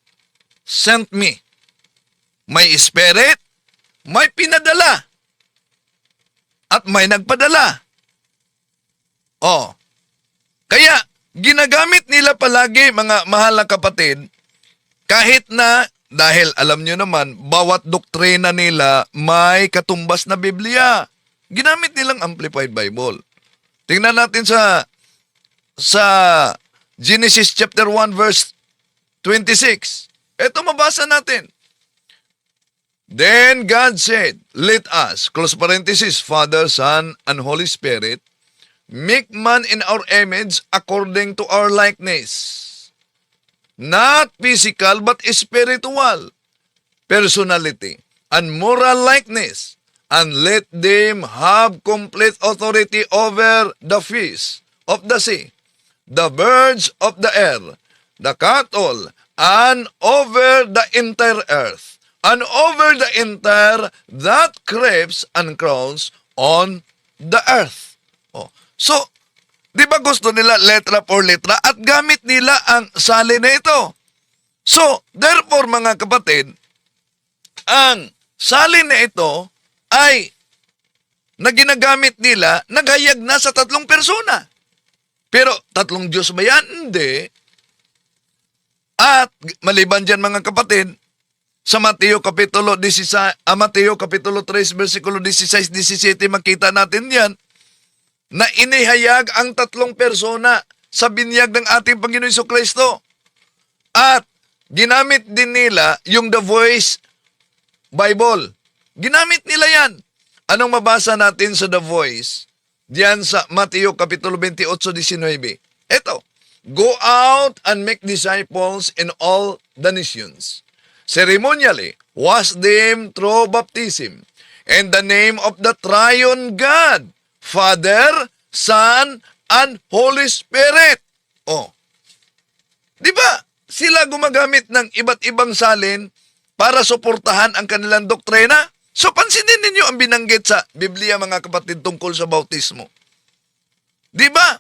S2: sent me. May Spirit, may pinadala, at may nagpadala. Kaya ginagamit nila palagi, mga mahal na kapatid, kahit na, dahil alam nyo naman, bawat doktrina nila may katumbas na Biblia. Ginamit nilang Amplified Bible. Tingnan natin sa Genesis chapter 1 verse 26. Ito mabasa natin. Then God said, let us, close parenthesis, Father, Son, and Holy Spirit, make man in our image according to our likeness. Not physical but spiritual, personality, and moral likeness, and let them have complete authority over the fish of the sea, the birds of the air, the cattle, and over the entire earth, and over the entire that creeps and crawls on the earth. Oh. So, di ba gusto nila letra for letra at gamit nila ang salin na ito? So, therefore mga kapatid, ang salin na ito ay na ginagamit nila, naghayag na sa 3 persona. Pero 3 Diyos ba yan? Hindi. At maliban dyan mga kapatid, sa Mateo Kapitulo 3, versikulo 16-17, makita natin yan, na inihayag ang 3 persona sa binyag ng ating Panginoon Jesucristo. At ginamit din nila yung The Voice Bible. Ginamit nila yan. Anong mabasa natin sa The Voice? Diyan sa Mateo Kapitulo 28-19. Ito, go out and make disciples in all the nations. Ceremonially, wash them through baptism in the name of the triune God, Father, Son, and Holy Spirit. Oh, di ba? Sila gumagamit ng iba't ibang salin para suportahan ang kanilang doktrina. So, pansinin ninyo ang binanggit sa Biblia, mga kapatid, tungkol sa bautismo. Di ba?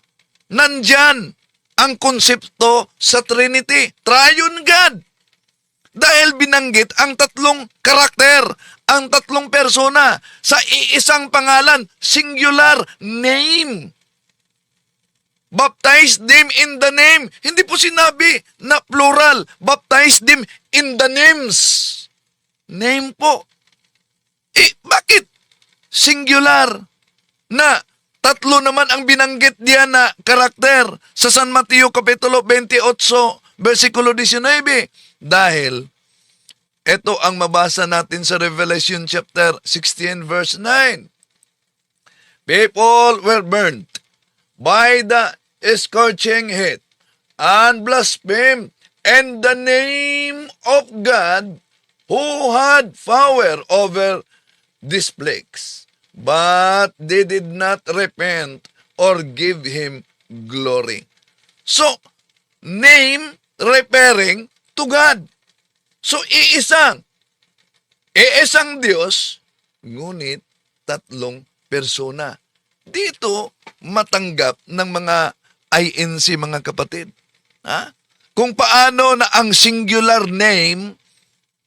S2: Nandyan ang konsepto sa Trinity, Triune God. Dahil binanggit ang 3 karakter, ang 3 persona, sa iisang pangalan, singular name. Baptize them in the name. Hindi po sinabi na plural. Baptize them in the names. Name po. Bakit? Singular na 3 naman ang binanggit diyan na karakter sa San Mateo Kapitulo 28, versikulo 19. Dahil ito ang mabasa natin sa Revelation chapter 16, verse 9. People were burnt by the scorching heat and blasphemed in the name of God who had power over these plagues, but they did not repent or give him glory. So, name referring to God. So, iisang Diyos, ngunit 3 persona. Dito, matanggap ng mga INC, mga kapatid. Ha? Kung paano na ang singular name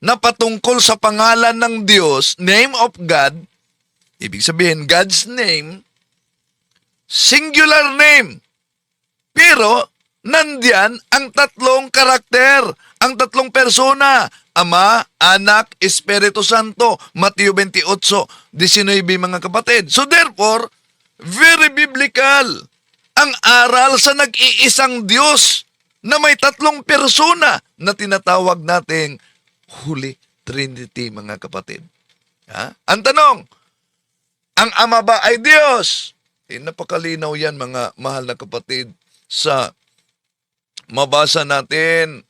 S2: na patungkol sa pangalan ng Diyos, name of God, ibig sabihin, God's name, singular name. Pero, nandyan ang 3 karakter, ang 3 persona, Ama, Anak, Espiritu Santo, Mateo 28:19, mga kapatid. So therefore, very biblical ang aral sa nag-iisang Diyos na may 3 persona na tinatawag nating Holy Trinity, mga kapatid. Ha? Ang tanong, ang Ama ba ay Diyos? Napakalinaw yan, mga mahal na kapatid, sa mabasa natin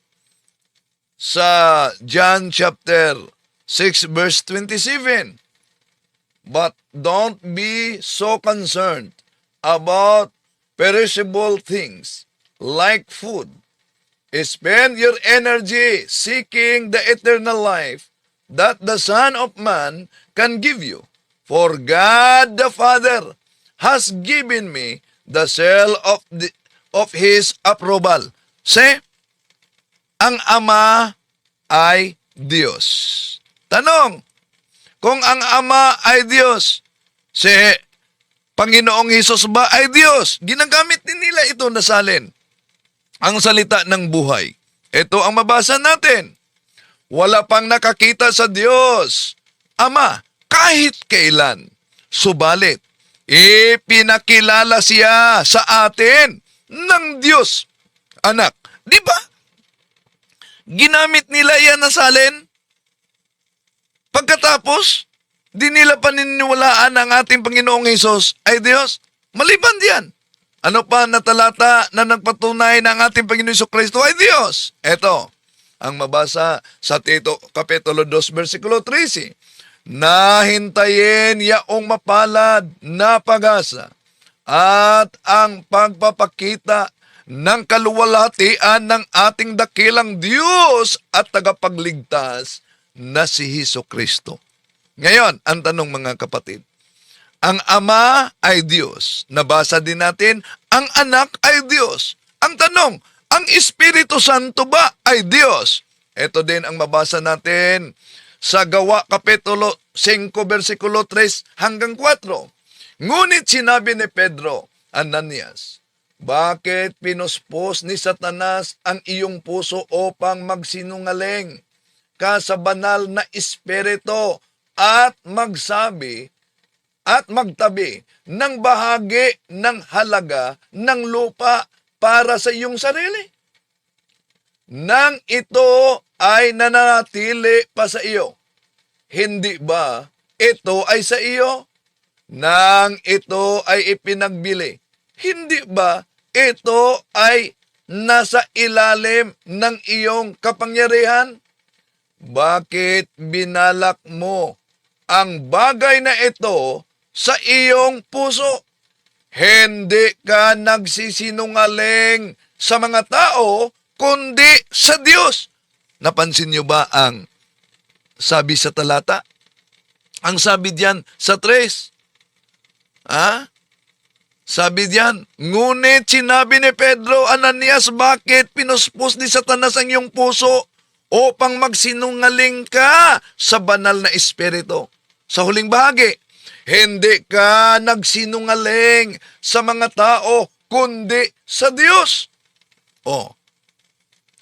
S2: sa John chapter 6, verse 27. But don't be so concerned about perishable things like food. Spend your energy seeking the eternal life that the Son of Man can give you. For God the Father has given me the seal of His approval. Say, ang Ama ay Diyos. Tanong, kung ang Ama ay Diyos, si Panginoong Hesus ba ay Diyos? Ginagamit din nila ito na salin. Ang salita ng buhay. Ito ang mabasa natin. Wala pang nakakita sa Diyos, Ama, kahit kailan. Subalit, ipinakilala siya sa atin ng Diyos, Anak. Di ba? Ginamit nila yan na salin. Pagkatapos, di nila paniniwalaan ang ating Panginoong Hesus ay Diyos. Maliban diyan. Ano pa na talata na nagpatunay ng ating Panginoon Jesucristo ay Diyos? Ito, ang mabasa sa Tito Kapitulo 2, versikulo 13. Nahintayin yaong mapalad na pag-asa at ang pagpapakita ng kaluwalhatian ng ating dakilang Diyos at tagapagligtas na si Hesus Kristo. Ngayon, ang tanong mga kapatid, ang Ama ay Diyos. Nabasa din natin, ang Anak ay Diyos. Ang tanong, ang Espiritu Santo ba ay Diyos? Ito din ang mabasa natin sa Gawa Kapitulo 5, versikulo 3 hanggang 4. Ngunit sinabi ni Pedro, Ananias, bakit pinuspos ni Satanas ang iyong puso upang magsinungaling ka sa banal na espiritu at magsabi at magtabi ng bahagi ng halaga ng lupa para sa iyong sarili? Nang ito ay nananatili pa sa iyo, hindi ba ito ay sa iyo? Nang ito ay ipinagbili, hindi ba ito ay nasa ilalim ng iyong kapangyarihan? Bakit binalak mo ang bagay na ito sa iyong puso? Hindi ka nagsisinungaling sa mga tao, kundi sa Diyos. Napansin niyo ba ang sabi sa talata? Ang sabi diyan sa 3. Sabi diyan, ngunit sinabi ni Pedro, Ananias, bakit pinuspos ni Satanas ang iyong puso upang magsinungaling ka sa banal na espiritu? Sa huling bahagi, hindi ka nagsinungaling sa mga tao, kundi sa Diyos.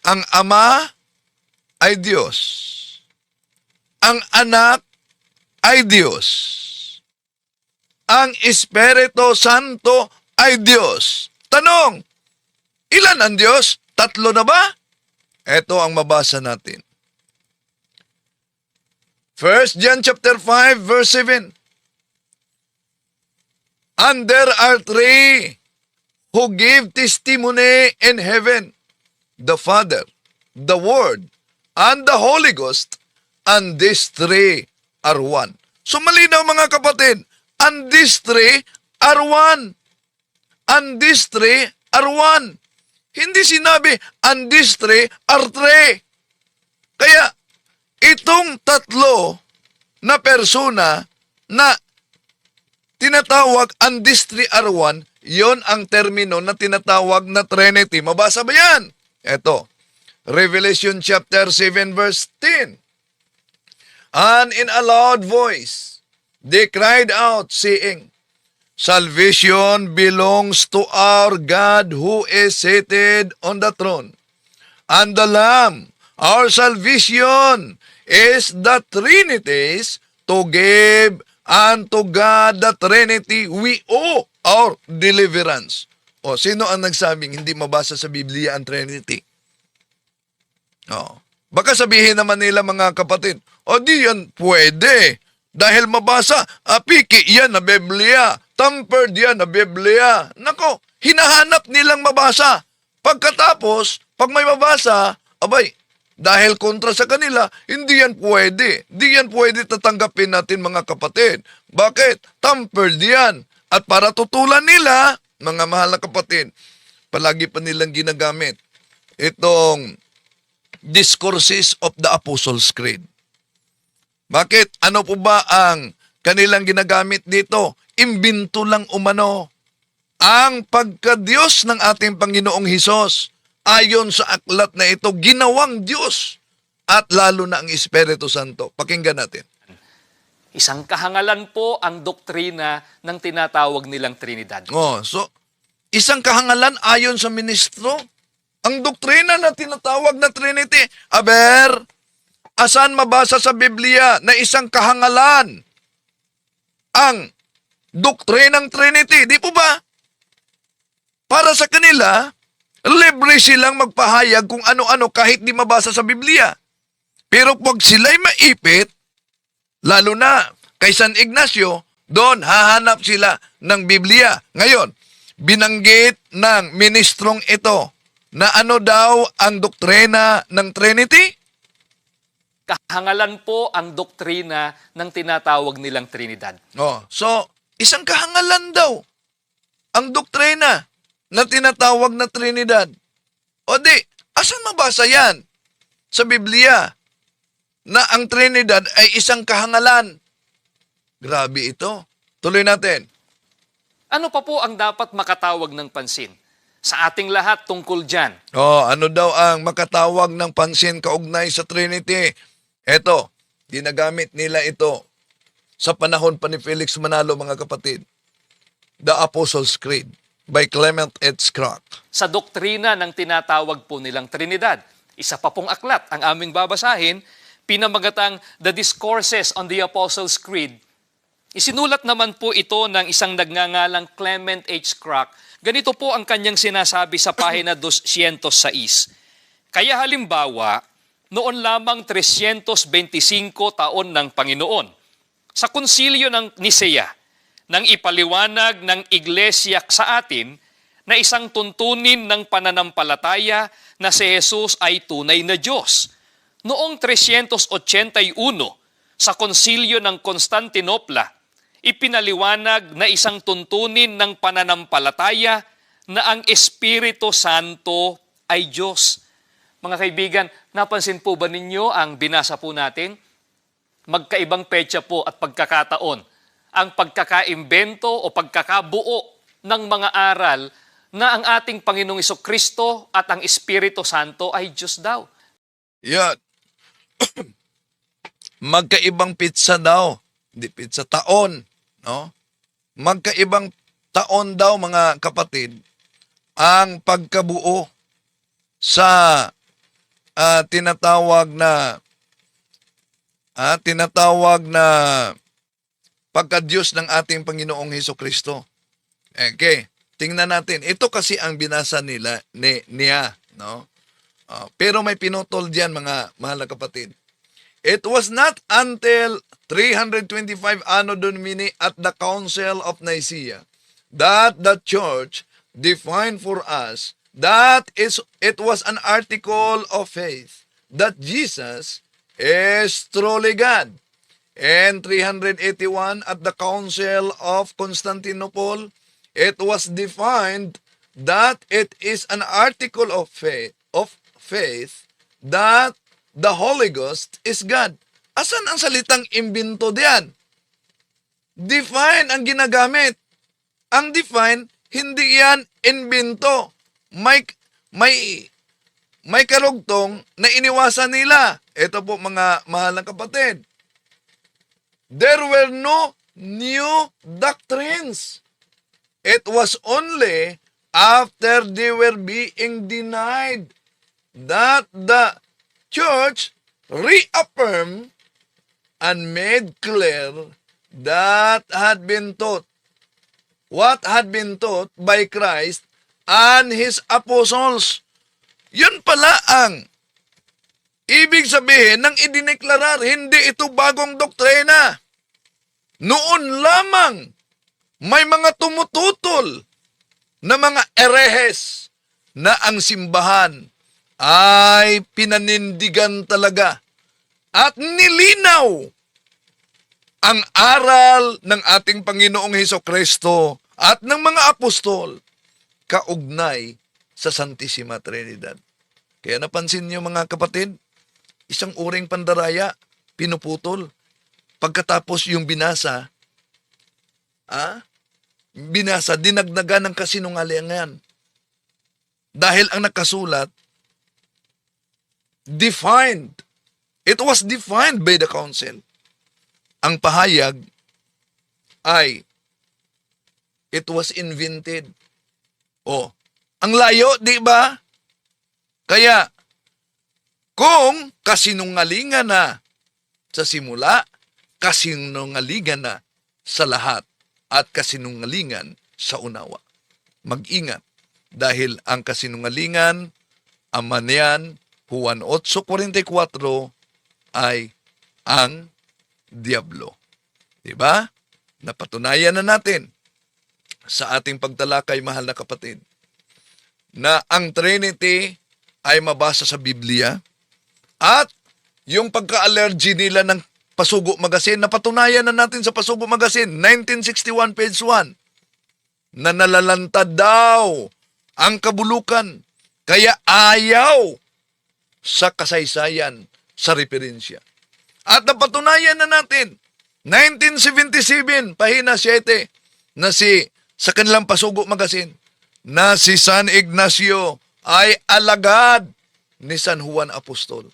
S2: Ang Ama ay Diyos. Ang Anak ay Diyos. Ang Espiritu Santo ay Diyos. Tanong, ilan ang Diyos? 3 na ba? Ito ang mabasa natin. 1 John chapter 5 verse 7. And there are 3 who give testimony in heaven, the Father, the Word, and the Holy Ghost, and these 3 are one. So malinaw mga kapatid, and these 3 are one. And these 3 are one. Hindi sinabi, and these 3 are 3. Kaya, itong 3 na persona na tinatawag, and these 3 are one, yon ang termino na tinatawag na Trinity. Mabasa ba yan? Ito, Revelation chapter 7 verse 10. And in a loud voice, they cried out, saying, Salvation belongs to our God who is seated on the throne, and the Lamb. Our salvation is the Trinity's, to give unto God the Trinity we owe our deliverance. O, sino ang nagsabing hindi mabasa sa Biblia ang Trinity? Baka sabihin naman nila mga kapatid, di yan pwede. Dahil mabasa, piki yan na Biblia, tampered yan na Biblia. Nako, hinahanap nilang mabasa. Pagkatapos, pag may mabasa, dahil kontra sa kanila, hindi yan pwede. Hindi yan pwede tatanggapin natin mga kapatid. Bakit? Tampered yan. At para tutulan nila, mga mahal na kapatid, palagi pa nilang ginagamit itong Discourses of the Apostles' Creed. Bakit? Ano po ba ang kanilang ginagamit dito? Imbento lang umano. Ang pagka-Diyos ng ating Panginoong Hesus, ayon sa aklat na ito, ginawang Diyos at lalo na ang Espiritu Santo. Pakinggan natin.
S10: Isang kahangalan po ang doktrina ng tinatawag nilang Trinidad.
S2: So, isang kahangalan ayon sa ministro, ang doktrina na tinatawag na Trinity. Asan mabasa sa Biblia na isang kahangalan ang doktrinang Trinity? Di po ba? Para sa kanila, libre silang magpahayag kung ano-ano kahit di mabasa sa Biblia. Pero pag sila'y maipit, lalo na kay San Ignacio, doon hahanap sila ng Biblia. Ngayon, binanggit ng ministrong ito na ano daw ang doktrina ng Trinity?
S10: Kahangalan po ang doktrina ng tinatawag nilang Trinidad.
S2: So, isang kahangalan daw ang doktrina na tinatawag na Trinidad. O di, asan mabasa yan? Sa Biblia, na ang Trinidad ay isang kahangalan. Grabe ito. Tuloy natin.
S10: Ano pa po ang dapat makatawag ng pansin sa ating lahat tungkol dyan?
S2: Ano daw ang makatawag ng pansin kaugnay sa Trinity? Eto, ginagamit nila ito sa panahon pa ni Felix Manalo, mga kapatid. The Apostles' Creed by Clement H. Crack.
S10: Sa doktrina ng tinatawag po nilang Trinidad, isa pa pong aklat ang aming babasahin, pinamagatang The Discourses on the Apostles' Creed. Isinulat naman po ito ng isang nagngangalang Clement H. Crack. Ganito po ang kanyang sinasabi sa pahina 206. Kaya halimbawa, noon lamang 325 taon ng Panginoon, sa konsilyo ng Nisea, nang ipaliwanag ng Iglesia sa atin na isang tuntunin ng pananampalataya na si Jesus ay tunay na Diyos. Noong 381, sa konsilyo ng Constantinopla, ipinaliwanag na isang tuntunin ng pananampalataya na ang Espiritu Santo ay Diyos. Mga kaibigan, napansin po ba ninyo ang binasa po natin? Magkaibang petsa po at pagkakataon ang pagkakaimbento o pagkakabuo ng mga aral na ang ating Panginoong Jesucristo at ang Espiritu Santo ay Diyos daw.
S2: Yan. Magkaibang pizza daw. Hindi pizza, taon. No? Magkaibang taon daw, mga kapatid, ang pagkabuo sa tinatawag na pagka-Diyos ng ating Panginoong Hesukristo. Okay, tingnan natin. Ito kasi ang binasa niya, no? Pero may pinutol diyan, mga mahal na kapatid. It was not until 325 Anno Domini at the Council of Nicaea that the Church defined for us that it was an article of faith that Jesus is truly God. And 381 at the Council of Constantinople, it was defined that it is an article of faith that the Holy Ghost is God. Asan ang salitang imbento diyan? Define ang ginagamit. Ang define, hindi yan imbento. May karugtong na iniwasan nila. Ito po, mga mahal na kapatid. There were no new doctrines. It was only after they were being denied that the church reaffirmed and made clear that had been taught, what had been taught by Christ and His apostles. Yun pala ang ibig sabihin ng idineklarar, hindi ito bagong doktrina. Noon lamang may mga tumututol na mga erehes na ang simbahan ay pinanindigan talaga at nilinaw ang aral ng ating Panginoong Hesukristo at ng mga apostol kaugnay sa Santissima Trinidad. Kaya napansin niyo, mga kapatid, isang uring pandaraya, pinuputol. Pagkatapos yung binasa, dinagdagan ng kasinungalingan. Dahil ang nakasulat, defined. It was defined by the council. Ang pahayag ay, it was invented. Ang layo, di ba? Kaya, kung kasinungalingan na sa simula, kasinungalingan na sa lahat, at kasinungalingan sa unawa. Mag-ingat, dahil ang kasinungalingan, ama niyan, Juan 8:44, ay ang Diablo. Diba? Napatunayan na natin sa ating pagtalakay, mahal na kapatid, na ang Trinity ay mabasa sa Biblia at yung pagka-allergy nila ng Pasugo Magazine, napatunayan na natin sa Pasugo Magazine, 1961 page 1, na nalalantad daw ang kabulukan, kaya ayaw sa kasaysayan sa referensya. At napatunayan na natin, 1977, pahina 7, na sa kanilang Pasugo Magazine, na si San Ignacio ay alagad ni San Juan Apostol.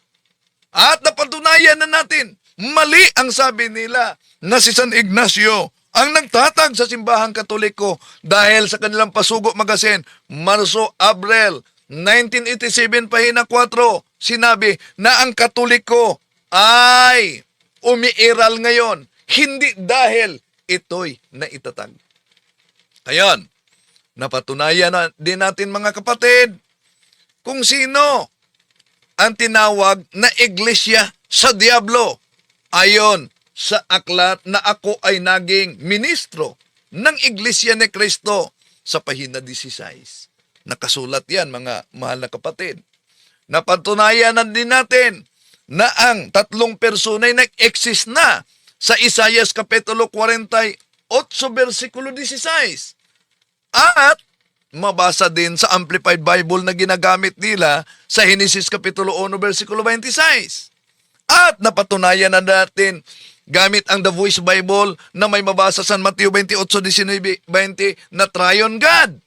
S2: At napatunayan na natin, mali ang sabi nila na si San Ignacio ang nagtatag sa simbahang Katoliko dahil sa kanilang Pasugo Magazine, Marso-Abril 1987, pahina 4, sinabi na ang Katoliko ay umiiral ngayon, hindi dahil ito'y naitatag. Ayan, napatunayan na din natin mga kapatid kung sino ang tinawag na iglesia sa Diablo. Ayon sa aklat na ako ay naging ministro ng Iglesia ni Cristo sa pahina 16. Nakasulat yan mga mahal na kapatid. Napatunayan na din natin na ang tatlong personay nag-exist na sa Isaias Kapitulo 48, versikulo 16. At mabasa din sa Amplified Bible na ginagamit nila sa Genesis Kapitulo 1, versikulo 26. At napatunayan na natin gamit ang The Voice Bible na may mabasa sa Mateo 28:19-20 na Triune God.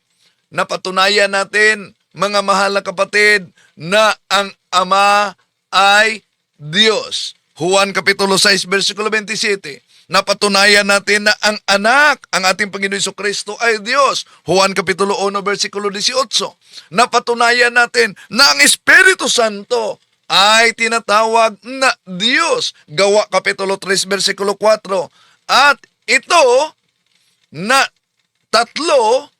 S2: Napatunayan natin, mga mahal na kapatid, na ang Ama ay Diyos. Juan Kapitulo 6, versikulo 27. Napatunayan natin na ang anak, ang ating Panginoon Jesucristo ay Diyos. Juan Kapitulo 1, versikulo 18. Napatunayan natin na ang Espiritu Santo ay tinatawag na Diyos. Gawa Kapitulo 3, versikulo 4. At ito na tatlo,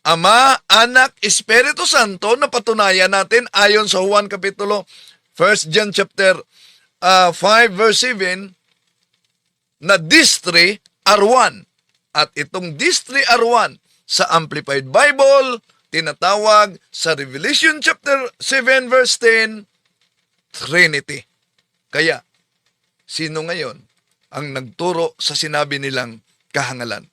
S2: Ama, Anak, Espiritu Santo, napatunayan natin ayon sa Juan Kapitulo 1 John chapter 5 verse 7 na these three are one. At itong these three are one sa Amplified Bible, tinatawag sa Revelation chapter 7 verse 10, Trinity. Kaya, sino ngayon ang nagturo sa sinabi nilang kahangalan?